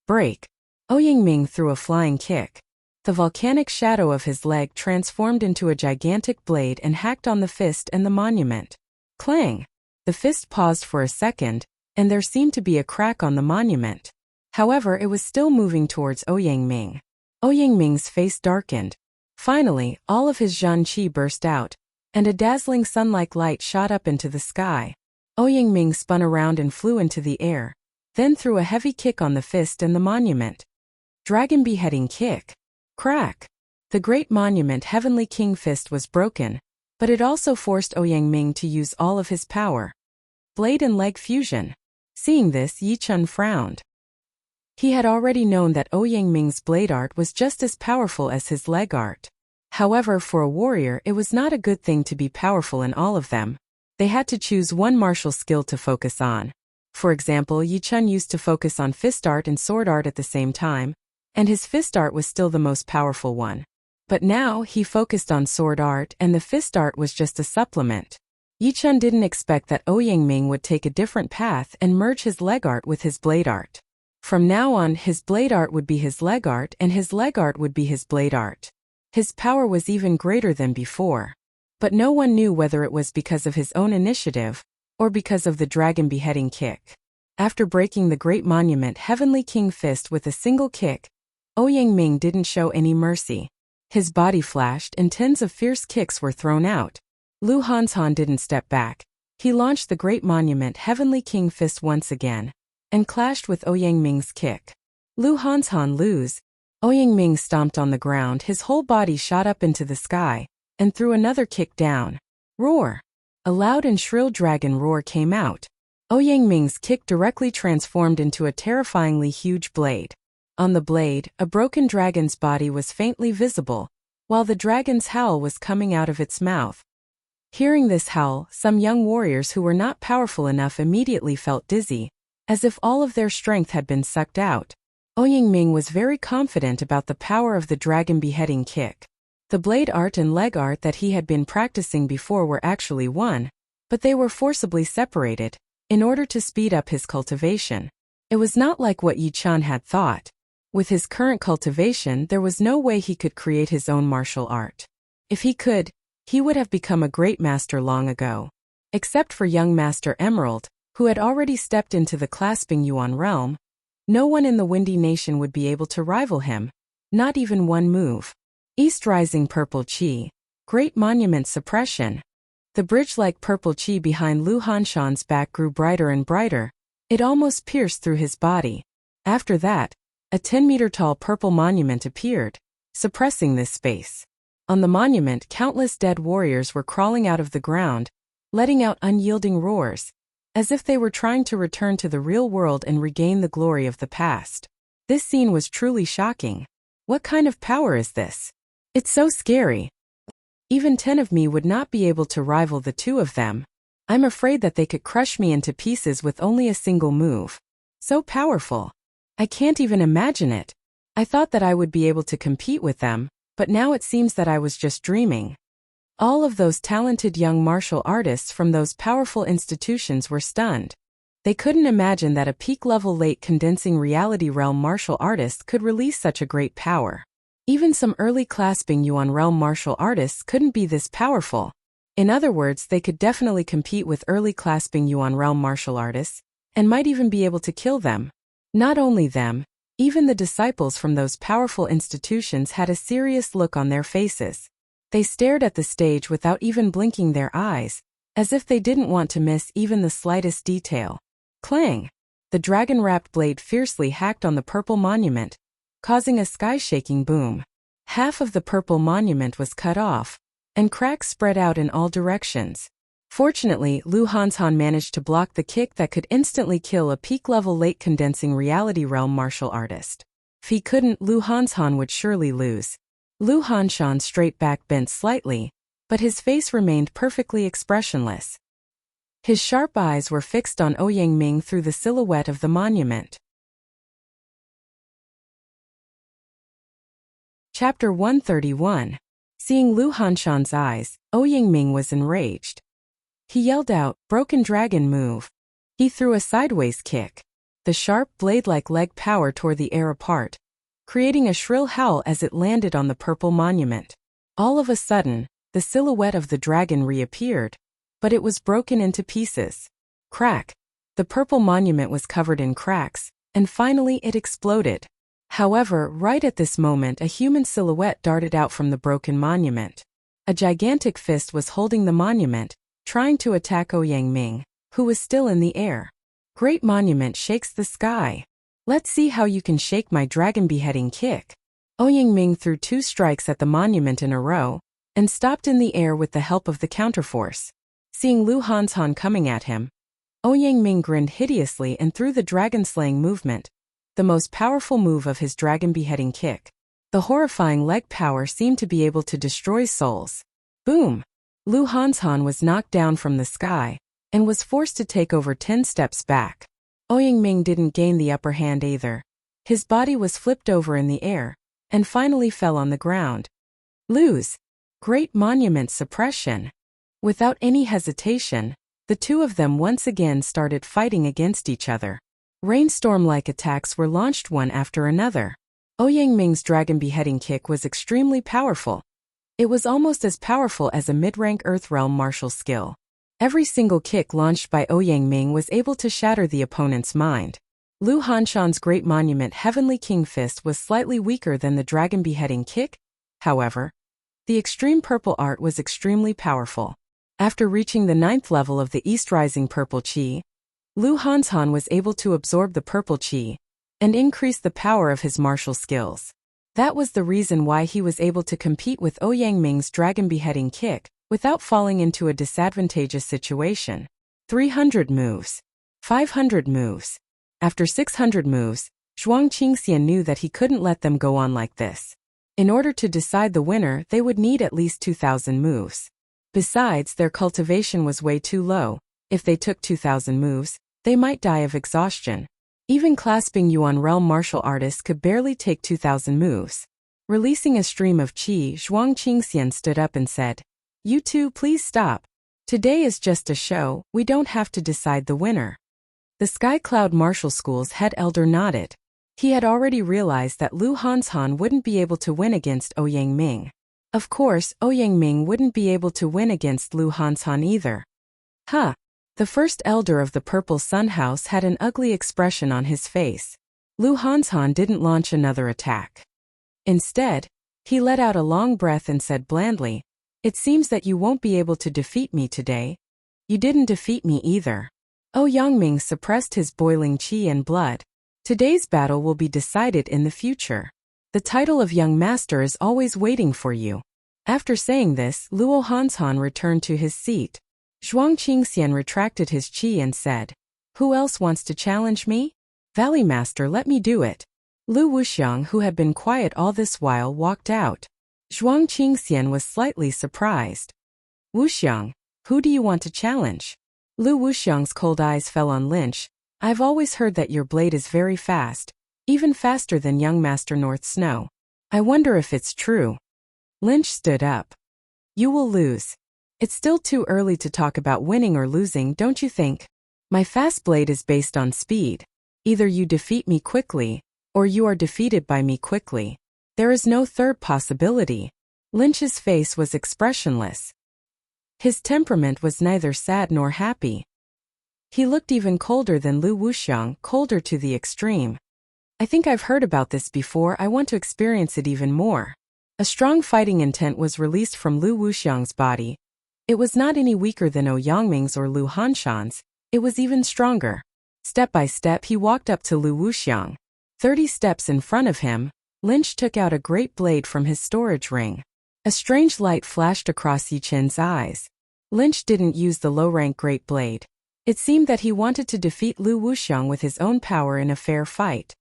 Speaker 1: Break. Ouyangming threw a flying kick. The volcanic shadow of his leg transformed into a gigantic blade and hacked on the fist and the monument. Clang! The fist paused for a second, and there seemed to be a crack on the monument. However, it was still moving towards Ouyangming. Ouyangming's face darkened. Finally, all of his Zhenqi burst out, and a dazzling sun-like light shot up into the sky. Ouyangming spun around and flew into the air, then threw a heavy kick on the fist and the monument. Dragon Beheading Kick. Crack! The Great Monument Heavenly King Fist was broken, but it also forced Ouyangming to use all of his power. Blade and leg fusion. Seeing this, Yichen frowned. He had already known that Ouyangming's blade art was just as powerful as his leg art. However, for a warrior, it was not a good thing to be powerful in all of them. They had to choose one martial skill to focus on. For example, Yichen used to focus on fist art and sword art at the same time, and his fist art was still the most powerful one. But now, he focused on sword art and the fist art was just a supplement. Yichen didn't expect that Ouyangming would take a different path and merge his leg art with his blade art. From now on, his blade art would be his leg art and his leg art would be his blade art. His power was even greater than before. But no one knew whether it was because of his own initiative, or because of the Dragon Beheading Kick. After breaking the Great Monument Heavenly King Fist with a single kick, Ouyangming didn't show any mercy. His body flashed and tens of fierce kicks were thrown out. Lu Hanshan didn't step back. He launched the Great Monument Heavenly King Fist once again, and clashed with Ouyangming's kick. Lu Hanshan lose. Ouyangming stomped on the ground, his whole body shot up into the sky, and threw another kick down. Roar! A loud and shrill dragon roar came out. Ouyangming's kick directly transformed into a terrifyingly huge blade. On the blade, a broken dragon's body was faintly visible, while the dragon's howl was coming out of its mouth. Hearing this howl, some young warriors who were not powerful enough immediately felt dizzy, as if all of their strength had been sucked out. Ouyangming was very confident about the power of the Dragon Beheading Kick. The blade art and leg art that he had been practicing before were actually one, but they were forcibly separated in order to speed up his cultivation. It was not like what Yi-chan had thought. With his current cultivation, there was no way he could create his own martial art. If he could, he would have become a great master long ago. Except for young Master Emerald, who had already stepped into the clasping Yuan realm, no one in the Windy Nation would be able to rival him, not even one move. East Rising Purple Qi. Great Monument Suppression. The bridge-like purple qi behind Lu Hanshan's back grew brighter and brighter. It almost pierced through his body. After that, a 10-meter-tall purple monument appeared, suppressing this space. On the monument, countless dead warriors were crawling out of the ground, letting out unyielding roars, as if they were trying to return to the real world and regain the glory of the past. This scene was truly shocking. What kind of power is this? It's so scary. Even 10 of me would not be able to rival the 2 of them. I'm afraid that they could crush me into pieces with only a single move. So powerful. I can't even imagine it. I thought that I would be able to compete with them, but now it seems that I was just dreaming. All of those talented young martial artists from those powerful institutions were stunned. They couldn't imagine that a peak-level late condensing reality realm martial artist could release such a great power. Even some early clasping Yuan realm martial artists couldn't be this powerful. In other words, they could definitely compete with early clasping Yuan realm martial artists, and might even be able to kill them. Not only them, even the disciples from those powerful institutions had a serious look on their faces. They stared at the stage without even blinking their eyes, as if they didn't want to miss even the slightest detail. Clang! The dragon-wrapped blade fiercely hacked on the purple monument, causing a sky-shaking boom. Half of the purple monument was cut off, and cracks spread out in all directions. Fortunately, Lu Hanshan managed to block the kick that could instantly kill a peak-level late condensing reality realm martial artist. If he couldn't, Lu Hanshan would surely lose. Lu Hanshan's straight back bent slightly, but his face remained perfectly expressionless. His sharp eyes were fixed on Ouyang Ming through the silhouette of the monument. Chapter 131. Seeing Lu Hanshan's eyes, Ouyang Ming was enraged. He yelled out, "Broken dragon move." He threw a sideways kick. The sharp blade-like leg power tore the air apart, creating a shrill howl as it landed on the purple monument. All of a sudden, the silhouette of the dragon reappeared, but it was broken into pieces. Crack! The purple monument was covered in cracks, and finally it exploded. However, right at this moment a human silhouette darted out from the broken monument. A gigantic fist was holding the monument, trying to attack Ouyang Ming, who was still in the air. Great monument shakes the sky. Let's see how you can shake my dragon beheading kick. Ouyang Ming threw 2 strikes at the monument in a row, and stopped in the air with the help of the counterforce. Seeing Lu Hanshan coming at him, Ouyang Ming grinned hideously and threw the dragon-slaying movement, the most powerful move of his dragon beheading kick. The horrifying leg power seemed to be able to destroy souls. Boom! Lu Hanshan was knocked down from the sky, and was forced to take over 10 steps back. Ouyang Ming didn't gain the upper hand either. His body was flipped over in the air, and finally fell on the ground. Lose! Great monument suppression. Without any hesitation, the 2 of them once again started fighting against each other. Rainstorm-like attacks were launched one after another. Ouyang Ming's dragon beheading kick was extremely powerful. It was almost as powerful as a mid-rank Earth Realm martial skill. Every single kick launched by Ouyang Ming was able to shatter the opponent's mind. Lu Hanshan's Great Monument Heavenly King Fist was slightly weaker than the dragon beheading kick. However, the extreme purple art was extremely powerful. After reaching the 9th level of the East Rising Purple Qi, Lu Hanshan was able to absorb the purple qi and increase the power of his martial skills. That was the reason why he was able to compete with Ouyang Ming's dragon beheading kick without falling into a disadvantageous situation. 300 moves. 500 moves. After 600 moves, Zhuang Qingxian knew that he couldn't let them go on like this. In order to decide the winner, they would need at least 2,000 moves. Besides, their cultivation was way too low. If they took 2,000 moves, they might die of exhaustion. Even clasping Yuan realm martial artists could barely take 2,000 moves. Releasing a stream of qi, Zhuang Qingxian stood up and said, "You two, please stop. Today is just a show, we don't have to decide the winner. The Sky Cloud Martial School's head elder nodded. He had already realized that Lu Hanshan wouldn't be able to win against Ouyang Ming. Of course, Ouyang Ming wouldn't be able to win against Lu Hanshan either. Huh. The first elder of the Purple Sun House had an ugly expression on his face. Lu Hanshan didn't launch another attack. Instead, he let out a long breath and said blandly, "It seems that you won't be able to defeat me today." "You didn't defeat me either." Ouyang Ming suppressed his boiling qi and blood. "Today's battle will be decided in the future. The title of young master is always waiting for you." After saying this, Luo Hanshan returned to his seat. Zhuang Qingxian retracted his qi and said, "Who else wants to challenge me? Valley Master, let me do it." Lu Wuxiang, who had been quiet all this while, walked out. Zhuang Qingxian was slightly surprised. "Wuxiang, who do you want to challenge?" Lu Wuxiang's cold eyes fell on Lynch. "I've always heard that your blade is very fast, even faster than young Master North Snow. I wonder if it's true." Lynch stood up. "You will lose. It's still too early to talk about winning or losing, don't you think? My fast blade is based on speed. Either you defeat me quickly, or you are defeated by me quickly. There is no third possibility." Lynch's face was expressionless. His temperament was neither sad nor happy. He looked even colder than Lu Wuxiang, colder to the extreme. "I think I've heard about this before. I want to experience it even more." A strong fighting intent was released from Lu Wuxiang's body. It was not any weaker than Ouyang Ming's or Lu Hanshan's, it was even stronger. Step by step he walked up to Lu Wuxiang. 30 steps in front of him, Lynch took out a great blade from his storage ring. A strange light flashed across Yi Chen's eyes. Lynch didn't use the low-rank great blade. It seemed that he wanted to defeat Lu Wuxiang with his own power in a fair fight.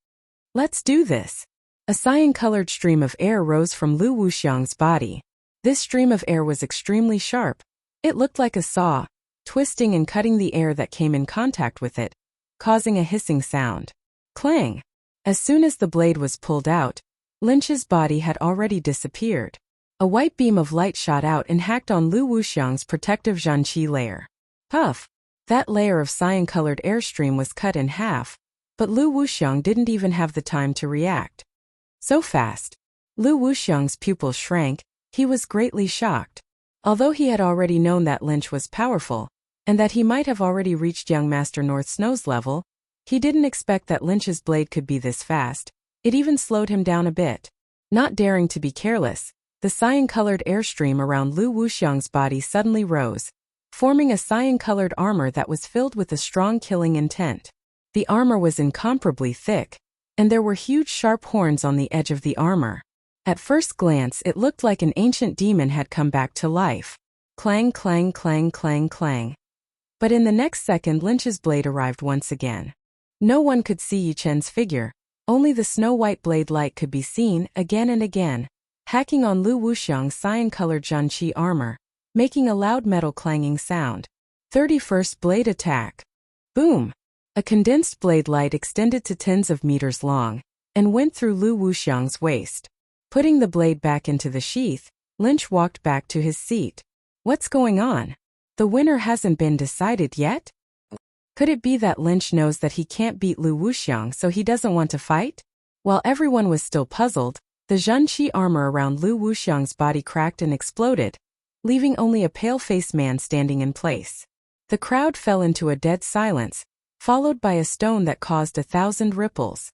Speaker 1: "Let's do this." A cyan-colored stream of air rose from Lu Wuxiang's body. This stream of air was extremely sharp. It looked like a saw, twisting and cutting the air that came in contact with it, causing a hissing sound. Clang! As soon as the blade was pulled out, Lynch's body had already disappeared. A white beam of light shot out and hacked on Lu Wuxiang's protective Zhanqi layer. Puff! That layer of cyan-colored airstream was cut in half, but Lu Wuxiang didn't even have the time to react. So fast. Lu Wuxiang's pupils shrank. He was greatly shocked. Although he had already known that Lynch was powerful, and that he might have already reached young Master North Snow's level, he didn't expect that Lynch's blade could be this fast. It even slowed him down a bit. Not daring to be careless, the cyan-colored airstream around Lu Wuxiang's body suddenly rose, forming a cyan-colored armor that was filled with a strong killing intent. The armor was incomparably thick, and there were huge sharp horns on the edge of the armor. At first glance it looked like an ancient demon had come back to life. Clang, clang, clang, clang, clang. But in the next second Lynch's blade arrived once again. No one could see Yi Chen's figure. Only the snow-white blade light could be seen, again and again, hacking on Lu Wuxiang's cyan-colored Zhanqi armor, making a loud metal clanging sound. 31st blade attack. Boom! A condensed blade light extended to tens of meters long, and went through Lu Wuxiang's waist. Putting the blade back into the sheath, Lynch walked back to his seat. What's going on? The winner hasn't been decided yet? Could it be that Lynch knows that he can't beat Lu Wuxiang so he doesn't want to fight? While everyone was still puzzled, the Zhanqi armor around Lu Wuxiang's body cracked and exploded, leaving only a pale-faced man standing in place. The crowd fell into a dead silence, followed by a stone that caused 1,000 ripples.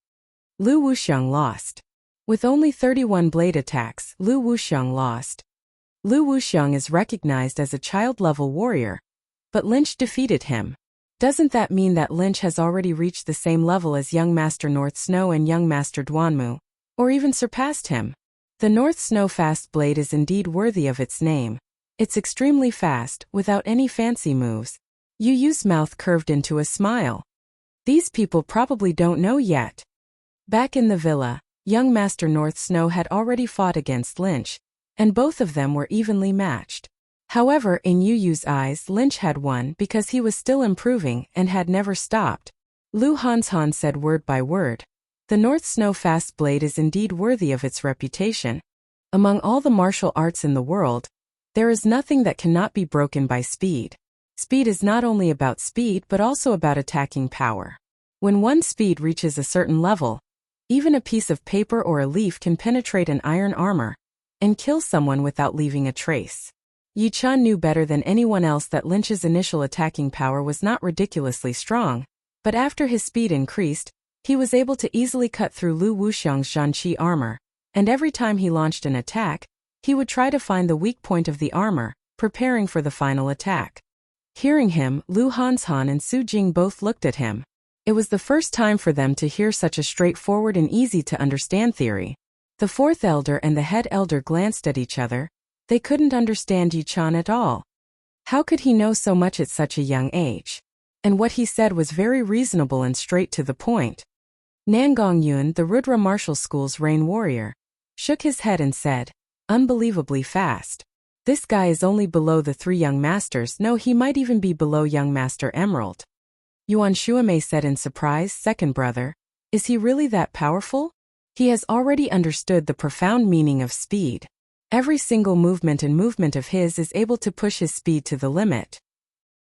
Speaker 1: Lu Wuxiang lost. With only 31 blade attacks, Lu Wuxiang lost. Lu Wuxiang is recognized as a child-level warrior, but Lynch defeated him. Doesn't that mean that Lynch has already reached the same level as young Master North Snow and young Master Duanmu, or even surpassed him? The North Snow fast blade is indeed worthy of its name. It's extremely fast, without any fancy moves. Yu Yu's mouth curved into a smile. These people probably don't know yet. Back in the villa, young Master North Snow had already fought against Lynch, and both of them were evenly matched. However, in Yu Yu's eyes, Lynch had won because he was still improving and had never stopped. Lu Hanshan said word by word, "The North Snow fast blade is indeed worthy of its reputation. Among all the martial arts in the world, there is nothing that cannot be broken by speed. Speed is not only about speed but also about attacking power. When one's speed reaches a certain level, even a piece of paper or a leaf can penetrate an iron armor and kill someone without leaving a trace. Yi-chan knew better than anyone else that Lynch's initial attacking power was not ridiculously strong, but after his speed increased, he was able to easily cut through Lu Wuxiang's Zhanqi armor, and every time he launched an attack, he would try to find the weak point of the armor, preparing for the final attack. Hearing him, Lu Hanshan and Su Jing both looked at him. It was the first time for them to hear such a straightforward and easy-to-understand theory. The fourth elder and the head elder glanced at each other. They couldn't understand Yi-chan at all. How could he know so much at such a young age? And what he said was very reasonable and straight to the point. Nangong Yun, the Rudra Martial School's Rain Warrior, shook his head and said, "Unbelievably fast. This guy is only below the 3 young masters. No, he might even be below young master Emerald." Yuan Shuamei said in surprise, "Second brother, is he really that powerful? He has already understood the profound meaning of speed. Every single movement of his is able to push his speed to the limit.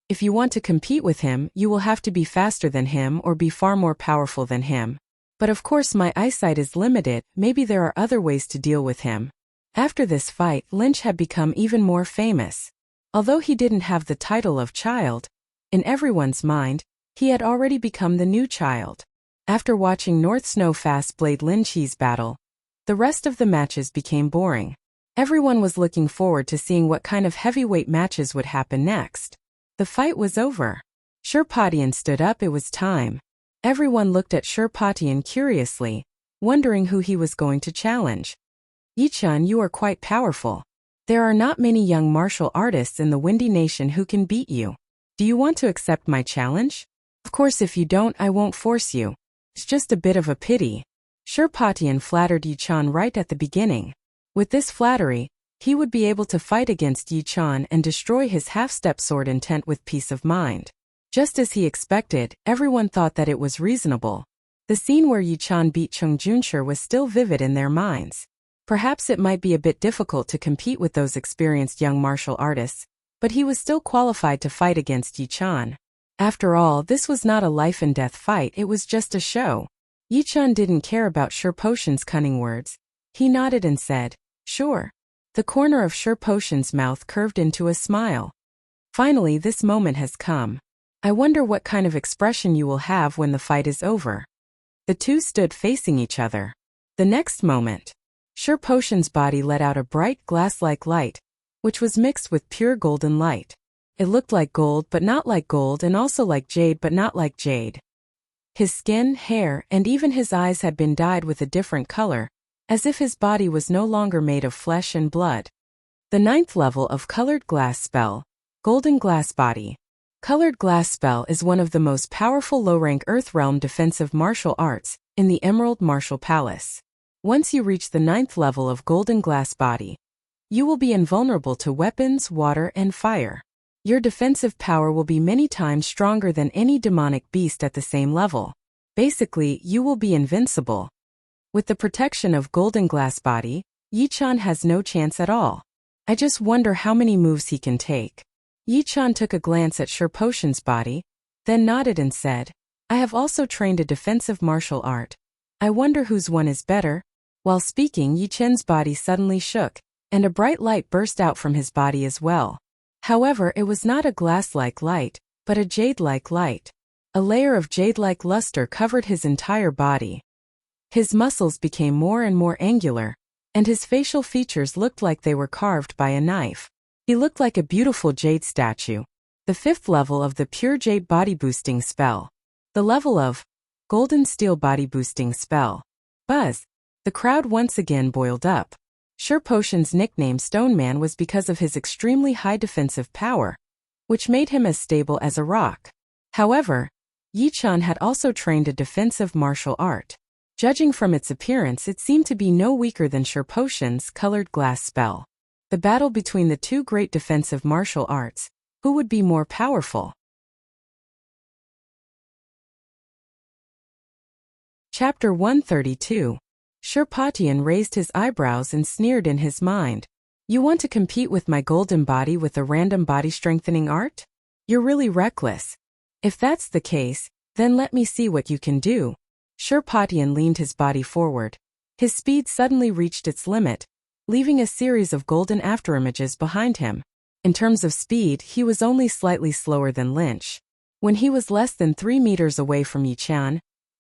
Speaker 1: If you want to compete with him, you will have to be faster than him or be far more powerful than him. But of course my eyesight is limited, maybe there are other ways to deal with him." After this fight, Lynch had become even more famous. Although he didn't have the title of child, in everyone's mind, he had already become the new child. After watching North Snow Fast Blade Lin Chi's battle, the rest of the matches became boring. Everyone was looking forward to seeing what kind of heavyweight matches would happen next. The fight was over. Shurpatian stood up. It was time. Everyone looked at Shurpatian curiously, wondering who he was going to challenge. "Yi-chan, you are quite powerful. There are not many young martial artists in the Windy Nation who can beat you. Do you want to accept my challenge? Of course, if you don't, I won't force you. It's just a bit of a pity." Shurpatian flattered Yi-chan right at the beginning. With this flattery, he would be able to fight against Yi-chan and destroy his half-step sword intent with peace of mind. Just as he expected, everyone thought that it was reasonable. The scene where Yi-chan beat Chung Junshir was still vivid in their minds. Perhaps it might be a bit difficult to compete with those experienced young martial artists, but he was still qualified to fight against Yi-chan. After all, this was not a life-and-death fight, it was just a show. Yi-chan didn't care about Shurpatian's cunning words. He nodded and said, "Sure." The corner of Shurpatian's mouth curved into a smile. "Finally, this moment has come. I wonder what kind of expression you will have when the fight is over." The two stood facing each other. The next moment, Shurpatian's body let out a bright glass-like light, which was mixed with pure golden light. It looked like gold but not like gold, and also like jade but not like jade. His skin, hair, and even his eyes had been dyed with a different color, as if his body was no longer made of flesh and blood. The 9th level of Colored Glass Spell, Golden Glass Body. Colored Glass Spell is one of the most powerful low-rank Earth-realm defensive martial arts in the Emerald Martial Palace. Once you reach the 9th level of Golden Glass Body, you will be invulnerable to weapons, water, and fire. Your defensive power will be many times stronger than any demonic beast at the same level. Basically, you will be invincible. With the protection of Golden Glass Body, Yi-chan has no chance at all. I just wonder how many moves he can take. Yi-chan took a glance at Shurpatian's body, then nodded and said, "I have also trained a defensive martial art. I wonder whose one is better." While speaking, Yi-chan's body suddenly shook, and a bright light burst out from his body as well. However, it was not a glass-like light, but a jade-like light. A layer of jade-like luster covered his entire body. His muscles became more and more angular, and his facial features looked like they were carved by a knife. He looked like a beautiful jade statue. The 5th level of the Pure Jade Body Boosting Spell. The level of Golden Steel Body Boosting Spell. Buzz. The crowd once again boiled up. Shurpatian's nickname Stone Man was because of his extremely high defensive power, which made him as stable as a rock. However, Yi-chan had also trained a defensive martial art. Judging from its appearance, it seemed to be no weaker than Shurpatian's Colored Glass Spell. The battle between the two great defensive martial arts, who would be more powerful? Chapter 132. Shurpatian raised his eyebrows and sneered in his mind. "You want to compete with my golden body with a random body strengthening art? You're really reckless. If that's the case, then let me see what you can do. Sherpatian leaned his body forward. His speed suddenly reached its limit, leaving a series of golden afterimages behind him. In terms of speed, he was only slightly slower than Lynch. When he was less than 3 meters away from Yichan,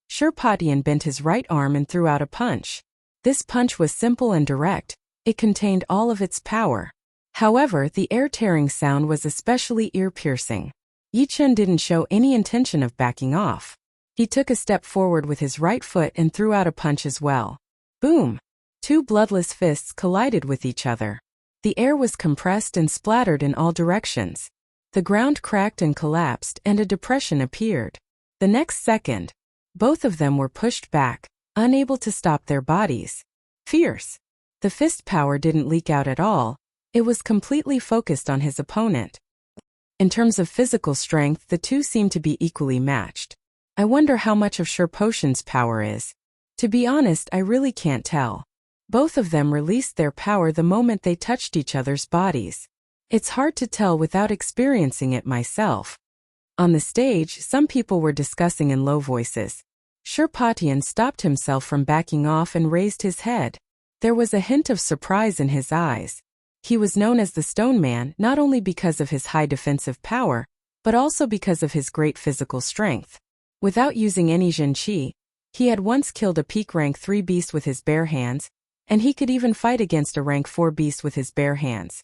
Speaker 1: Sherpatian bent his right arm and threw out a punch. This punch was simple and direct. It contained all of its power. However, the air-tearing sound was especially ear-piercing. Yichan didn't show any intention of backing off. He took a step forward with his right foot and threw out a punch as well. Boom! 2 bloodless fists collided with each other. The air was compressed and splattered in all directions. The ground cracked and collapsed, and a depression appeared. The next second, both of them were pushed back, unable to stop their bodies. Fierce. The fist power didn't leak out at all. It was completely focused on his opponent. In terms of physical strength, the two seemed to be equally matched. I wonder how much of Sherpatian's power is. To be honest, I really can't tell. Both of them released their power the moment they touched each other's bodies. It's hard to tell without experiencing it myself. On the stage, some people were discussing in low voices. Sherpatian stopped himself from backing off and raised his head. There was a hint of surprise in his eyes. He was known as the Stone Man not only because of his high defensive power, but also because of his great physical strength. Without using any Jin Qi, he had once killed a peak rank 3 beast with his bare hands, and he could even fight against a rank 4 beast with his bare hands.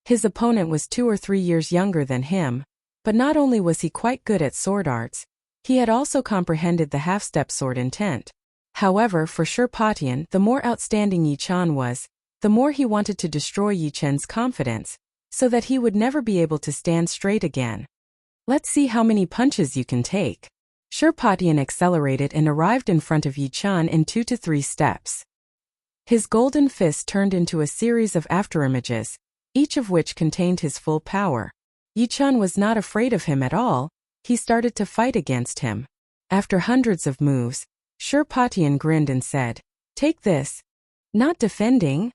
Speaker 1: His opponent was 2 or 3 years younger than him, but not only was he quite good at sword arts, he had also comprehended the half-step sword intent. However, for Sherpatian, the more outstanding Yichan was, the more he wanted to destroy Yichan's confidence, so that he would never be able to stand straight again. Let's see how many punches you can take. Sherpatian accelerated and arrived in front of Yichan in 2 to 3 steps. His golden fist turned into a series of afterimages, each of which contained his full power. Yichan was not afraid of him at all. He started to fight against him. After hundreds of moves, Sherpatian grinned and said, "Take this." Not defending?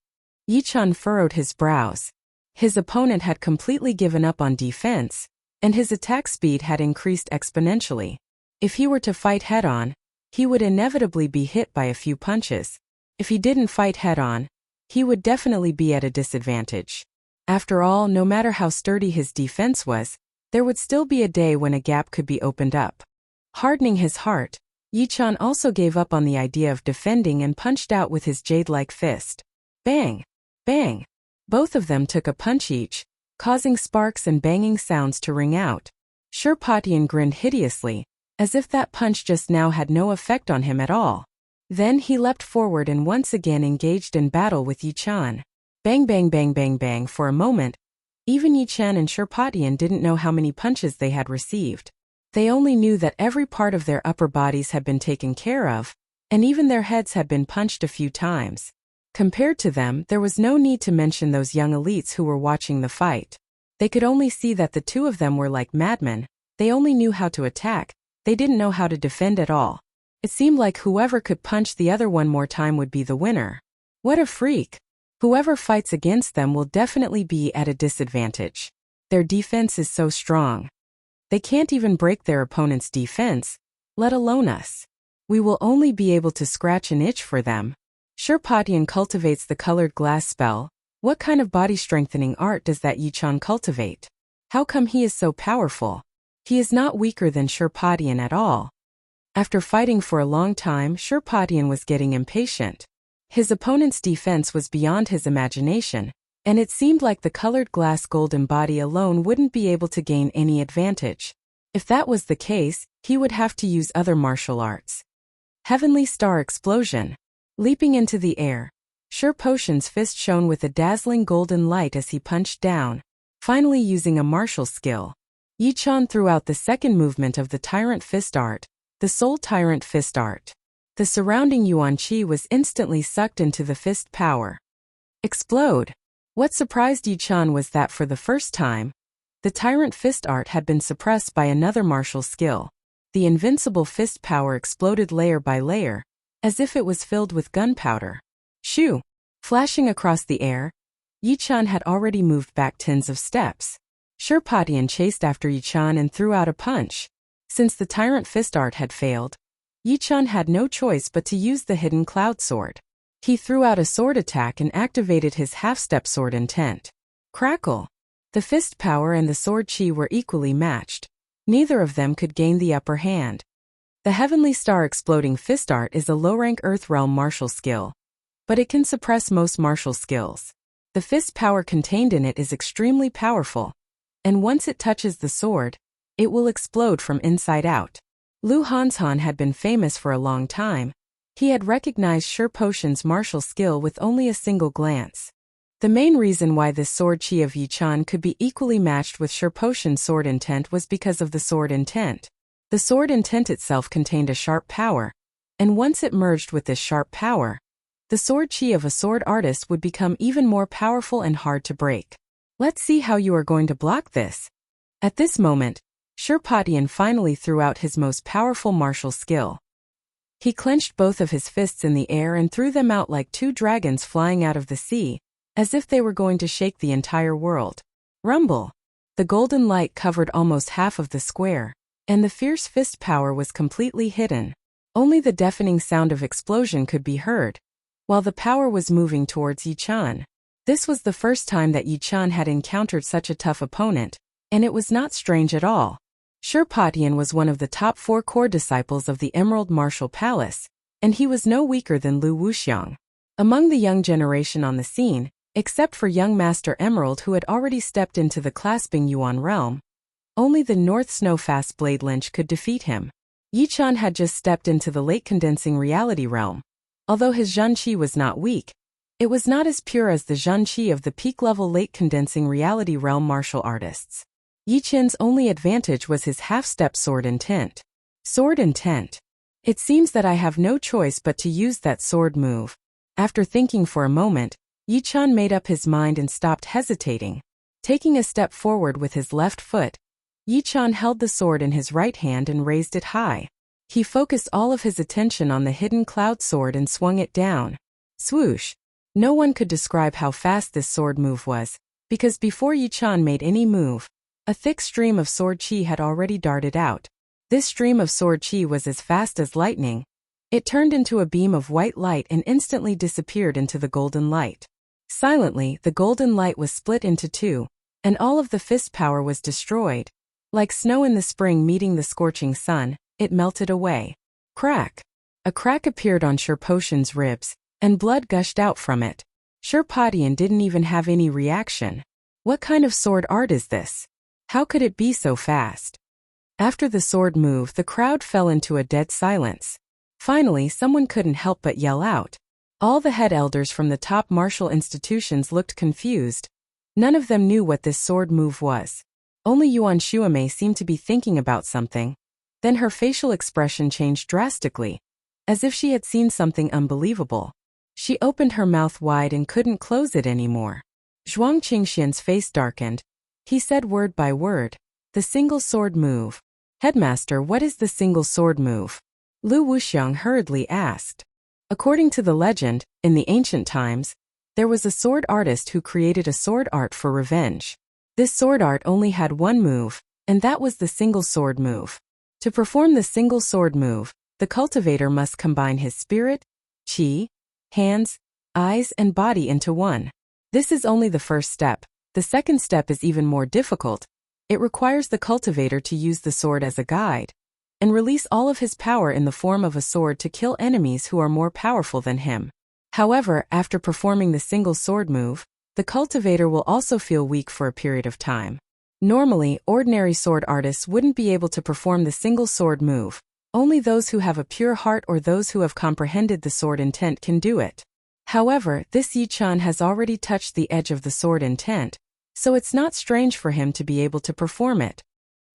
Speaker 1: Yichan furrowed his brows. His opponent had completely given up on defense, and his attack speed had increased exponentially. If he were to fight head-on, he would inevitably be hit by a few punches. If he didn't fight head-on, he would definitely be at a disadvantage. After all, no matter how sturdy his defense was, there would still be a day when a gap could be opened up. Hardening his heart, Yichan also gave up on the idea of defending and punched out with his jade-like fist. Bang! Bang! Both of them took a punch each, causing sparks and banging sounds to ring out. Sherpatian grinned hideously, as if that punch just now had no effect on him at all. Then he leapt forward and once again engaged in battle with Yichan. Bang bang bang bang bang. For a moment, even Yichan and Sherpatian didn't know how many punches they had received. They only knew that every part of their upper bodies had been taken care of, and even their heads had been punched a few times. Compared to them, there was no need to mention those young elites who were watching the fight. They could only see that the two of them were like madmen. They only knew how to attack. They didn't know how to defend at all. It seemed like whoever could punch the other one more time would be the winner. What a freak! Whoever fights against them will definitely be at a disadvantage. Their defense is so strong. They can't even break their opponent's defense, let alone us. We will only be able to scratch an itch for them. Sherpatian cultivates the colored glass spell. What kind of body-strengthening art does that Yichan cultivate? How come he is so powerful? He is not weaker than Sherpatian at all. After fighting for a long time, Sherpatian was getting impatient. His opponent's defense was beyond his imagination, and it seemed like the colored glass golden body alone wouldn't be able to gain any advantage. If that was the case, he would have to use other martial arts. Heavenly Star Explosion. Leaping into the air, Sherpatian's fist shone with a dazzling golden light as he punched down, finally using a martial skill. Yichan threw out the second movement of the Tyrant Fist Art, the Soul Tyrant Fist Art. The surrounding Yuan Qi was instantly sucked into the fist power. Explode! What surprised Yichan was that for the first time, the Tyrant Fist Art had been suppressed by another martial skill. The invincible fist power exploded layer by layer, as if it was filled with gunpowder. Shoo! Flashing across the air, Yichan had already moved back tens of steps. Sherpatian chased after Yichan and threw out a punch. Since the tyrant fist art had failed, Yichan had no choice but to use the hidden cloud sword. He threw out a sword attack and activated his half-step sword intent. Crackle! The fist power and the sword chi were equally matched. Neither of them could gain the upper hand. The Heavenly Star Exploding Fist Art is a low-rank Earth Realm martial skill, but it can suppress most martial skills. The fist power contained in it is extremely powerful, and once it touches the sword, it will explode from inside out. Lu Hanshan had been famous for a long time. He had recognized Sherpotion's martial skill with only a single glance. The main reason why this sword chi of Yichan could be equally matched with Sherpotion's sword intent was because of the sword intent. The sword intent itself contained a sharp power, and once it merged with this sharp power, the sword chi of a sword artist would become even more powerful and hard to break. Let's see how you are going to block this. At this moment, Sherpatian finally threw out his most powerful martial skill. He clenched both of his fists in the air and threw them out like two dragons flying out of the sea, as if they were going to shake the entire world. Rumble! The golden light covered almost half of the square, and the fierce fist power was completely hidden. Only the deafening sound of explosion could be heard, while the power was moving towards Yichan. This was the first time that Yichan had encountered such a tough opponent, and it was not strange at all. Sherpatian was one of the top 4 core disciples of the Emerald Martial Palace, and he was no weaker than Lu Wuxiang. Among the young generation on the scene, except for young Master Emerald who had already stepped into the clasping Yuan realm, only the North Snow Fast Blade Lynch could defeat him. Yichan had just stepped into the late condensing reality realm. Although his Zhen Qi was not weak, it was not as pure as the Zhen Qi of the peak-level late condensing reality realm martial artists. Yichan's only advantage was his half-step sword intent. Sword intent. It seems that I have no choice but to use that sword move. After thinking for a moment, Yichan made up his mind and stopped hesitating. Taking a step forward with his left foot, Yichan held the sword in his right hand and raised it high. He focused all of his attention on the hidden cloud sword and swung it down. Swoosh! No one could describe how fast this sword move was, because before Yichan made any move, a thick stream of sword chi had already darted out. This stream of sword chi was as fast as lightning. It turned into a beam of white light and instantly disappeared into the golden light. Silently, the golden light was split into two, and all of the fist power was destroyed. Like snow in the spring meeting the scorching sun, it melted away. Crack! A crack appeared on Sherpotion's ribs, and blood gushed out from it. Sherpatian didn't even have any reaction. What kind of sword art is this? How could it be so fast? After the sword move, the crowd fell into a dead silence. Finally, someone couldn't help but yell out. All the head elders from the top martial institutions looked confused. None of them knew what this sword move was. Only Yuan Shuamei seemed to be thinking about something. Then her facial expression changed drastically, as if she had seen something unbelievable. She opened her mouth wide and couldn't close it anymore. Zhuang Qingxian's face darkened. He said word by word, "The single sword move." "Headmaster, what is the single sword move?" Lu Wuxiang hurriedly asked. According to the legend, in the ancient times, there was a sword artist who created a sword art for revenge. This sword art only had one move, and that was the single sword move. To perform the single sword move, the cultivator must combine his spirit, chi, hands, eyes, and body into one. This is only the first step. The second step is even more difficult. It requires the cultivator to use the sword as a guide, and release all of his power in the form of a sword to kill enemies who are more powerful than him. However, after performing the single sword move, the cultivator will also feel weak for a period of time. Normally, ordinary sword artists wouldn't be able to perform the single sword move. Only those who have a pure heart or those who have comprehended the sword intent can do it. However, this Yichan has already touched the edge of the sword intent, so it's not strange for him to be able to perform it.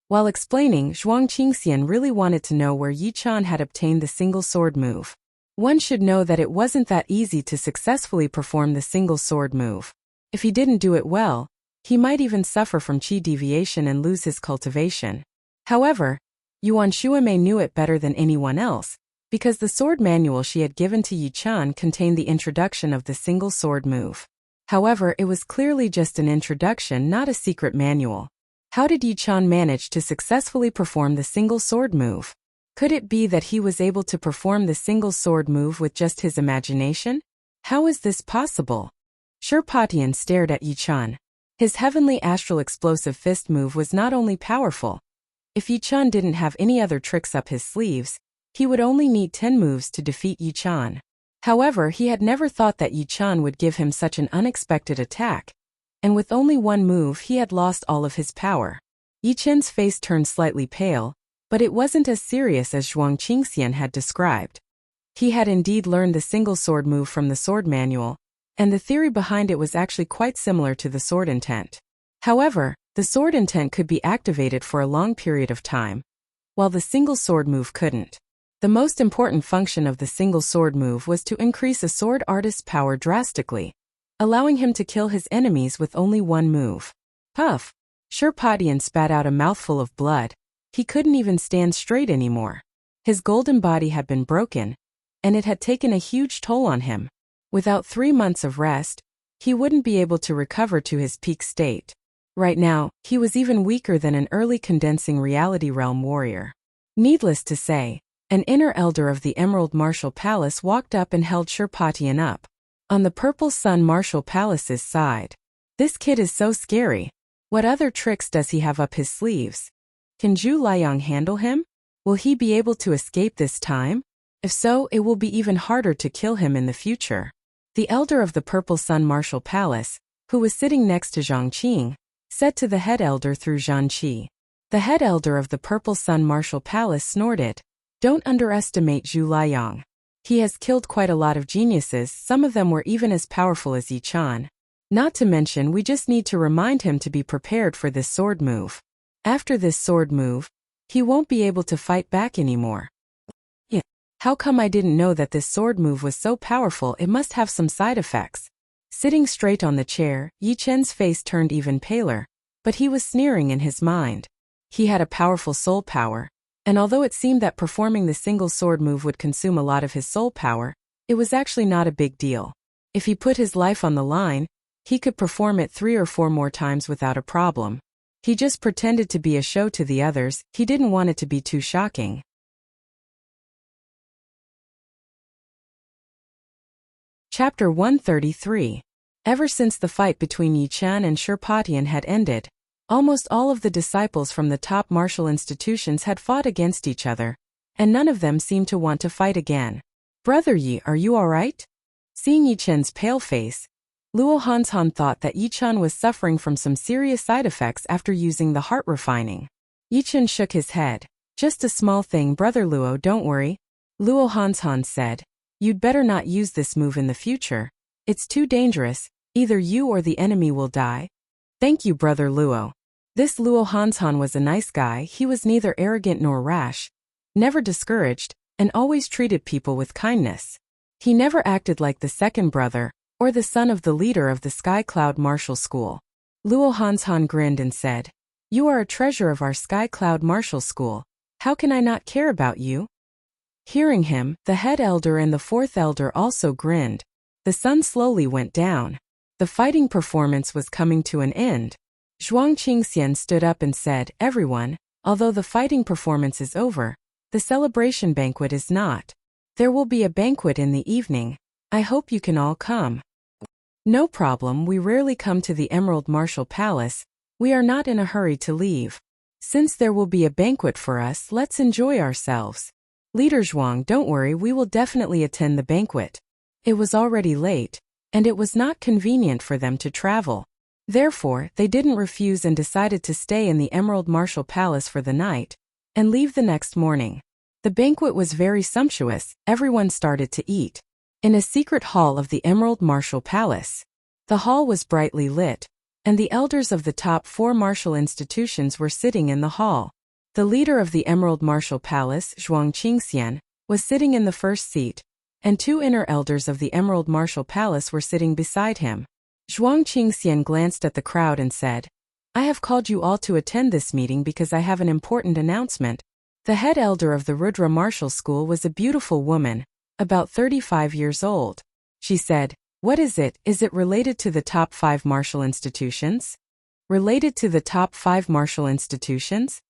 Speaker 1: While explaining, Zhuang Qingxian really wanted to know where Yichan had obtained the single sword move. One should know that it wasn't that easy to successfully perform the single sword move. If he didn't do it well, he might even suffer from chi deviation and lose his cultivation. However, Yuan Shuamei knew it better than anyone else, because the sword manual she had given to Yichan contained the introduction of the single sword move. However, it was clearly just an introduction, not a secret manual. How did Yi-chan manage to successfully perform the single sword move? Could it be that he was able to perform the single sword move with just his imagination? How is this possible? Sherpatian stared at Yi-chan. His heavenly astral explosive fist move was not only powerful. If Yi-chan didn't have any other tricks up his sleeves, he would only need 10 moves to defeat Yi-chan. However, he had never thought that Yi-chan would give him such an unexpected attack, and with only one move he had lost all of his power. Yi-chan's face turned slightly pale, but it wasn't as serious as Zhuang Qingxian had described. He had indeed learned the single sword move from the sword manual, and the theory behind it was actually quite similar to the sword intent. However, the sword intent could be activated for a long period of time, while the single sword move couldn't. The most important function of the single sword move was to increase a sword artist's power drastically, allowing him to kill his enemies with only one move. Puff! Sherpatian spat out a mouthful of blood. He couldn't even stand straight anymore. His golden body had been broken, and it had taken a huge toll on him. Without 3 months of rest, he wouldn't be able to recover to his peak state. Right now, he was even weaker than an early condensing reality realm warrior. Needless to say, an inner elder of the Emerald Martial Palace walked up and held Sherpatian up. On the Purple Sun Martial Palace's side. This kid is so scary. What other tricks does he have up his sleeves? Can Zhu Liang handle him? Will he be able to escape this time? If so, it will be even harder to kill him in the future. The elder of the Purple Sun Martial Palace, who was sitting next to Zhang Qing, said to the head elder through Zhan Qi. The head elder of the Purple Sun Martial Palace snorted. Don't underestimate Zhu Liang. He has killed quite a lot of geniuses, some of them were even as powerful as Yi-chan. Not to mention, we just need to remind him to be prepared for this sword move. After this sword move, he won't be able to fight back anymore. Yeah. How come I didn't know that this sword move was so powerful? It must have some side effects. Sitting straight on the chair, Yi-chen's face turned even paler, but he was sneering in his mind. He had a powerful soul power, and although it seemed that performing the single sword move would consume a lot of his soul power, it was actually not a big deal. If he put his life on the line, he could perform it 3 or 4 more times without a problem. He just pretended to be a show to the others, he didn't want it to be too shocking. Chapter 133. Ever since the fight between Yi-chan and Sherpatian had ended, almost all of the disciples from the top martial institutions had fought against each other, and none of them seemed to want to fight again. Brother Yi, are you alright? Seeing Yi-chan's pale face, Luo Hanshan thought that Yi-chan was suffering from some serious side effects after using the heart refining. Yi-chan shook his head. Just a small thing, Brother Luo, don't worry. Luo Hanshan said. You'd better not use this move in the future. It's too dangerous, either you or the enemy will die. Thank you, Brother Luo. This Luo Hanshan was a nice guy, he was neither arrogant nor rash, never discouraged, and always treated people with kindness. He never acted like the second brother, or the son of the leader of the Sky Cloud Martial School. Luo Hanshan grinned and said, You are a treasure of our Sky Cloud Martial School. How can I not care about you? Hearing him, the head elder and the fourth elder also grinned. The sun slowly went down. The fighting performance was coming to an end. Zhuang Qingxian stood up and said, Everyone, although the fighting performance is over, the celebration banquet is not. There will be a banquet in the evening. I hope you can all come. No problem, we rarely come to the Emerald Martial Palace. We are not in a hurry to leave. Since there will be a banquet for us, let's enjoy ourselves. Leader Zhuang, don't worry, we will definitely attend the banquet. It was already late, and it was not convenient for them to travel. Therefore, they didn't refuse and decided to stay in the Emerald Martial Palace for the night, and leave the next morning. The banquet was very sumptuous, everyone started to eat. In a secret hall of the Emerald Martial Palace. The hall was brightly lit, and the elders of the top 4 martial institutions were sitting in the hall. The leader of the Emerald Martial Palace, Zhuang Qingxian, was sitting in the first seat, and 2 inner elders of the Emerald Martial Palace were sitting beside him. Zhuang Qingxian glanced at the crowd and said, I have called you all to attend this meeting because I have an important announcement. The head elder of the Rudra Martial School was a beautiful woman, about 35 years old. She said, What is it? Is it related to the top 5 martial institutions? Related to the top 5 martial institutions?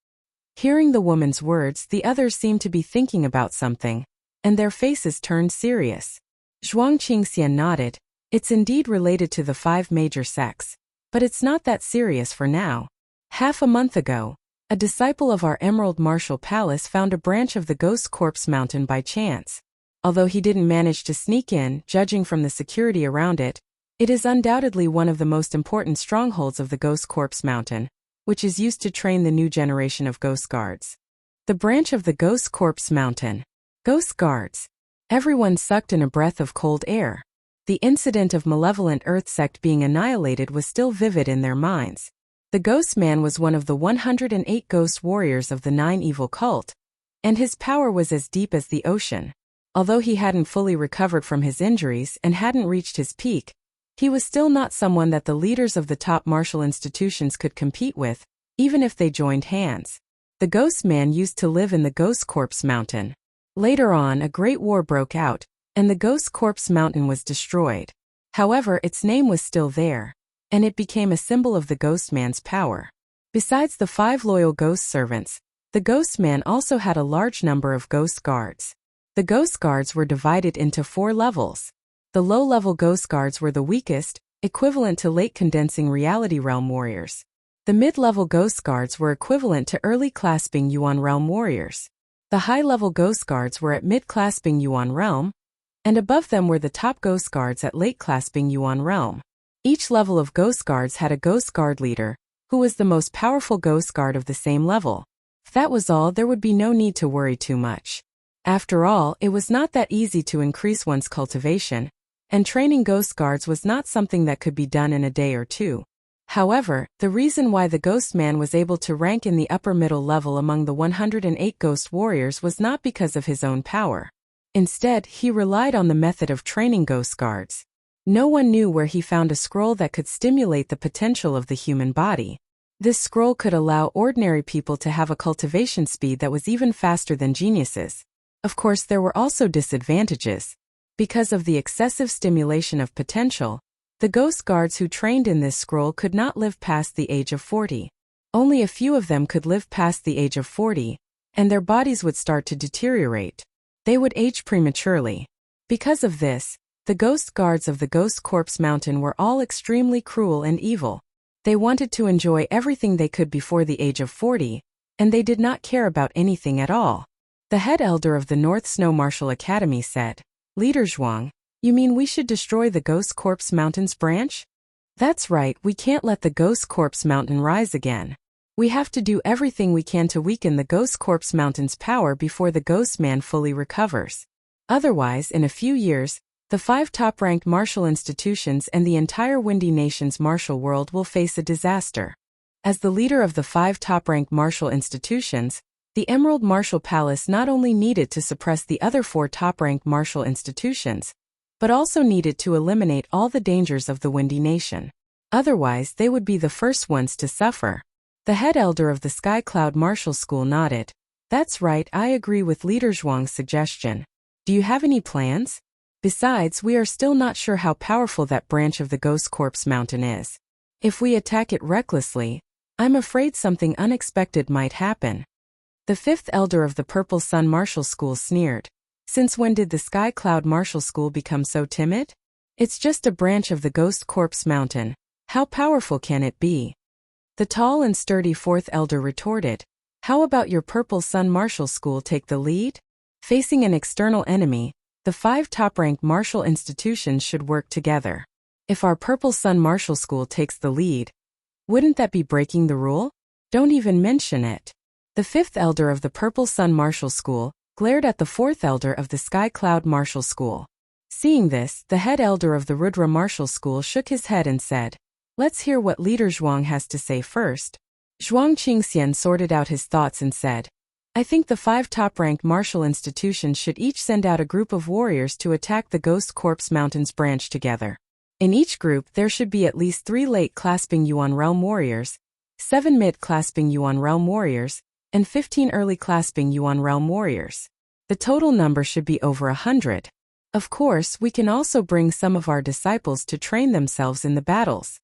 Speaker 1: Hearing the woman's words, the others seemed to be thinking about something, and their faces turned serious. Zhuang Qingxian nodded. It's indeed related to the 5 major sects, but it's not that serious for now. Half a month ago, a disciple of our Emerald Martial Palace found a branch of the Ghost Corpse Mountain by chance. Although he didn't manage to sneak in, judging from the security around it, it is undoubtedly one of the most important strongholds of the Ghost Corpse Mountain, which is used to train the new generation of Ghost Guards. The branch of the Ghost Corpse Mountain. Ghost Guards. Everyone sucked in a breath of cold air. The incident of malevolent Earth sect being annihilated was still vivid in their minds. The Ghost Man was one of the 108 ghost warriors of the 9 evil cult, and his power was as deep as the ocean. Although he hadn't fully recovered from his injuries and hadn't reached his peak, he was still not someone that the leaders of the top martial institutions could compete with, even if they joined hands. The Ghost Man used to live in the Ghost Corpse Mountain. Later on, a great war broke out, and the Ghost Corpse Mountain was destroyed. However, its name was still there, and it became a symbol of the Ghost Man's power. Besides the 5 loyal ghost servants, the Ghost Man also had a large number of Ghost Guards. The Ghost Guards were divided into 4 levels. The low-level Ghost Guards were the weakest, equivalent to late condensing reality realm warriors. The mid-level Ghost Guards were equivalent to early clasping Yuan realm warriors. The high-level Ghost Guards were at mid-clasping Yuan realm, and above them were the top Ghost Guards at late-clasping Yuan realm. Each level of Ghost Guards had a Ghost Guard leader, who was the most powerful Ghost Guard of the same level. If that was all, there would be no need to worry too much. After all, it was not that easy to increase one's cultivation, and training Ghost Guards was not something that could be done in a day or two. However, the reason why the Ghost Man was able to rank in the upper middle level among the 108 Ghost Warriors was not because of his own power. Instead, he relied on the method of training Ghost Guards. No one knew where he found a scroll that could stimulate the potential of the human body. This scroll could allow ordinary people to have a cultivation speed that was even faster than geniuses. Of course, there were also disadvantages. Because of the excessive stimulation of potential, the Ghost Guards who trained in this scroll could not live past the age of 40. Only a few of them could live past the age of 40, and their bodies would start to deteriorate. They would age prematurely. Because of this, the Ghost Guards of the Ghost Corpse Mountain were all extremely cruel and evil. They wanted to enjoy everything they could before the age of 40, and they did not care about anything at all. The head elder of the North Snow Martial Academy said, "Leader Zhuang, you mean we should destroy the Ghost Corpse Mountain's branch?" "That's right, we can't let the Ghost Corpse Mountain rise again. We have to do everything we can to weaken the Ghost Corpse Mountain's power before the Ghost Man fully recovers. Otherwise, in a few years, the 5 top-ranked martial institutions and the entire Windy Nation's martial world will face a disaster." As the leader of the 5 top-ranked martial institutions, the Emerald Martial Palace not only needed to suppress the other 4 top-ranked martial institutions, but also needed to eliminate all the dangers of the Windy Nation. Otherwise, they would be the first ones to suffer. The head elder of the Sky Cloud Martial School nodded. "That's right, I agree with Leader Zhuang's suggestion. Do you have any plans? Besides, we are still not sure how powerful that branch of the Ghost Corpse Mountain is. If we attack it recklessly, I'm afraid something unexpected might happen." The 5th elder of the Purple Sun Martial School sneered. "Since when did the Sky Cloud Martial School become so timid? It's just a branch of the Ghost Corpse Mountain. How powerful can it be?" The tall and sturdy 4th elder retorted. "How about your Purple Sun Martial School take the lead? Facing an external enemy, the 5 top-ranked martial institutions should work together. If our Purple Sun Martial School takes the lead, wouldn't that be breaking the rule? Don't even mention it." The 5th elder of the Purple Sun Martial School glared at the 4th elder of the Sky Cloud Martial School. Seeing this, the head elder of the Rudra Martial School shook his head and said, "Let's hear what Leader Zhuang has to say first." Zhuang Qingxian sorted out his thoughts and said, "I think the 5 top-ranked martial institutions should each send out a group of warriors to attack the Ghost Corpse Mountain's branch together. In each group, there should be at least 3 late-clasping Yuan Realm warriors, 7 mid-clasping Yuan Realm warriors, and 15 early-clasping Yuan Realm warriors. The total number should be over 100. Of course, we can also bring some of our disciples to train themselves in the battles."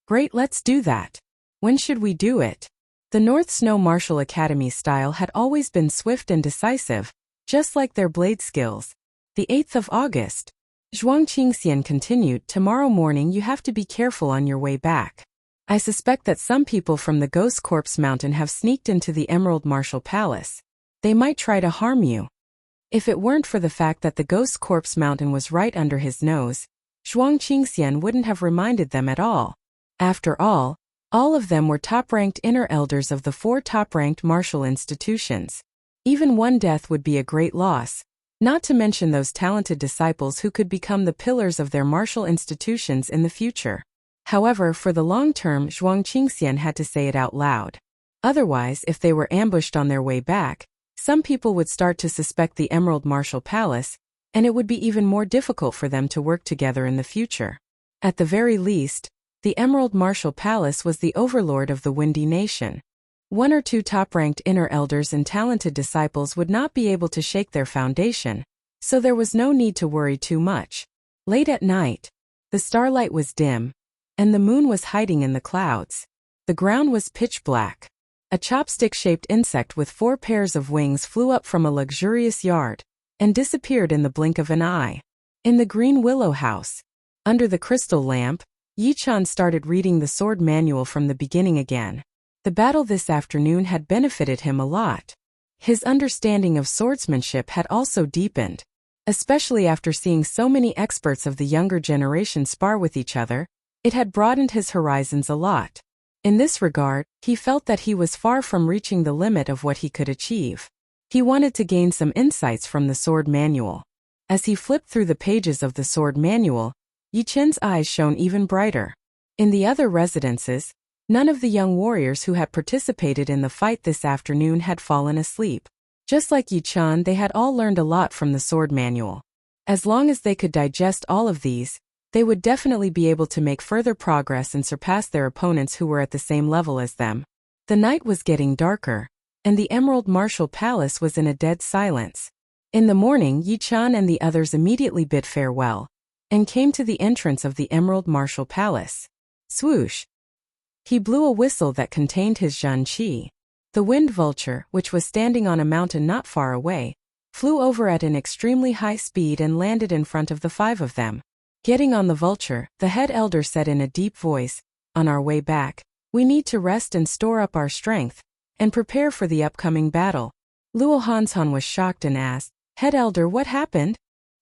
Speaker 1: "Great, let's do that." When should we do it? The North Snow Martial Academy style had always been swift and decisive, just like their blade skills. The 8th of August. Zhuang Qingxian continued, tomorrow morning you have to be careful on your way back. I suspect that some people from the Ghost Corpse Mountain have sneaked into the Emerald Martial Palace. They might try to harm you. If it weren't for the fact that the Ghost Corpse Mountain was right under his nose, Zhuang Qingxian wouldn't have reminded them at all. After all of them were top-ranked inner elders of the 4 top-ranked martial institutions. Even one death would be a great loss, not to mention those talented disciples who could become the pillars of their martial institutions in the future. However, for the long term, Zhuang Qingxian had to say it out loud. Otherwise, if they were ambushed on their way back, some people would start to suspect the Emerald Martial Palace, and it would be even more difficult for them to work together in the future. At the very least, the Emerald Martial Palace was the overlord of the Windy Nation. 1 or 2 top-ranked inner elders and talented disciples would not be able to shake their foundation, so there was no need to worry too much. Late at night, the starlight was dim, and the moon was hiding in the clouds. The ground was pitch black. A chopstick-shaped insect with 4 pairs of wings flew up from a luxurious yard and disappeared in the blink of an eye. In the Green Willow House, under the crystal lamp, Yi-chan started reading the sword manual from the beginning again. The battle this afternoon had benefited him a lot. His understanding of swordsmanship had also deepened, especially after seeing so many experts of the younger generation spar with each other. It had broadened his horizons a lot. In this regard, he felt that he was far from reaching the limit of what he could achieve. He wanted to gain some insights from the sword manual. As he flipped through the pages of the sword manual, Yi-chen's eyes shone even brighter. In the other residences, none of the young warriors who had participated in the fight this afternoon had fallen asleep. Just like Yi-chan, they had all learned a lot from the sword manual. As long as they could digest all of these, they would definitely be able to make further progress and surpass their opponents who were at the same level as them. The night was getting darker, and the Emerald Martial Palace was in a dead silence. In the morning, Yi-chan and the others immediately bid farewell, and came to the entrance of the Emerald Martial Palace. Swoosh! He blew a whistle that contained his Zhan-qi. The wind vulture, which was standing on a mountain not far away, flew over at an extremely high speed and landed in front of the 5 of them. Getting on the vulture, the head elder said in a deep voice, "On our way back, we need to rest and store up our strength, and prepare for the upcoming battle." Luo Hansan was shocked and asked, "Head elder, what happened?"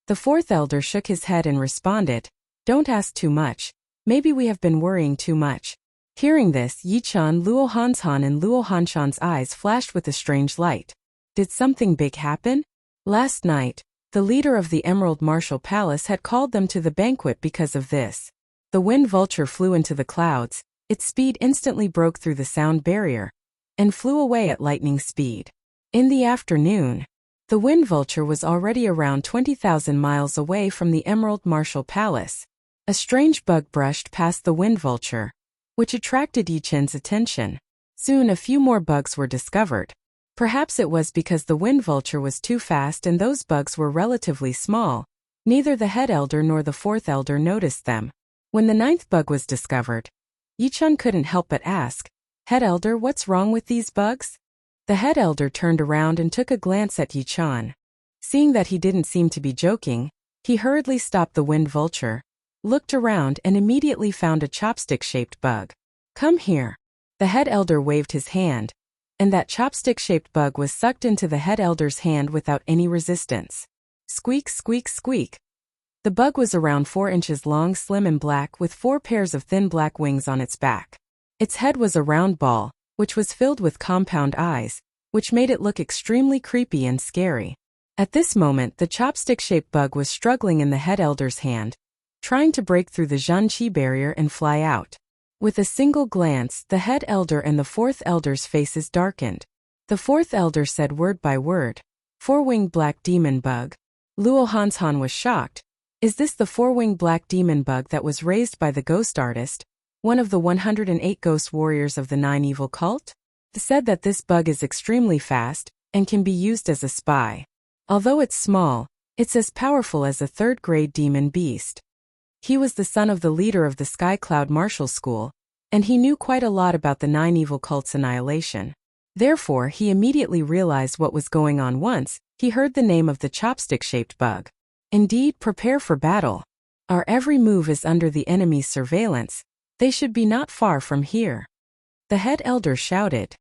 Speaker 1: The 4th elder shook his head and responded, "Don't ask too much. Maybe we have been worrying too much." Hearing this, Yi-chan, Luo Hansan and Luo Hanshan's eyes flashed with a strange light. Did something big happen? Last night, the leader of the Emerald Martial Palace had called them to the banquet because of this. The wind vulture flew into the clouds, its speed instantly broke through the sound barrier, and flew away at lightning speed. In the afternoon, the wind vulture was already around 20,000 miles away from the Emerald Martial Palace. A strange bug brushed past the wind vulture, which attracted Yi-chen's attention. Soon a few more bugs were discovered. Perhaps it was because the wind vulture was too fast and those bugs were relatively small. Neither the head elder nor the 4th elder noticed them. When the 9th bug was discovered, Yi-chan couldn't help but ask, "Head elder, what's wrong with these bugs?" The head elder turned around and took a glance at Yi-chan. Seeing that he didn't seem to be joking, he hurriedly stopped the wind vulture, looked around and immediately found a chopstick-shaped bug. "Come here." The head elder waved his hand, and that chopstick-shaped bug was sucked into the head elder's hand without any resistance. Squeak, squeak, squeak. The bug was around 4 inches long, slim and black, with 4 pairs of thin black wings on its back. Its head was a round ball, which was filled with compound eyes, which made it look extremely creepy and scary. At this moment, the chopstick-shaped bug was struggling in the head elder's hand, trying to break through the Zhan-qi barrier and fly out. With a single glance, the head elder and the 4th elder's faces darkened. The 4th elder said word by word, "Four-winged black demon bug." Luo Hanshan was shocked. Is this the four-winged black demon bug that was raised by the ghost artist, one of the 108 ghost warriors of the 9 evil cult? It said that this bug is extremely fast and can be used as a spy. Although it's small, it's as powerful as a 3rd-grade demon beast. He was the son of the leader of the Sky Cloud Martial School, and he knew quite a lot about the 9 evil cults' annihilation. Therefore, he immediately realized what was going on once he heard the name of the chopstick-shaped bug. Indeed, prepare for battle. Our every move is under the enemy's surveillance. They should be not far from here. The head elder shouted.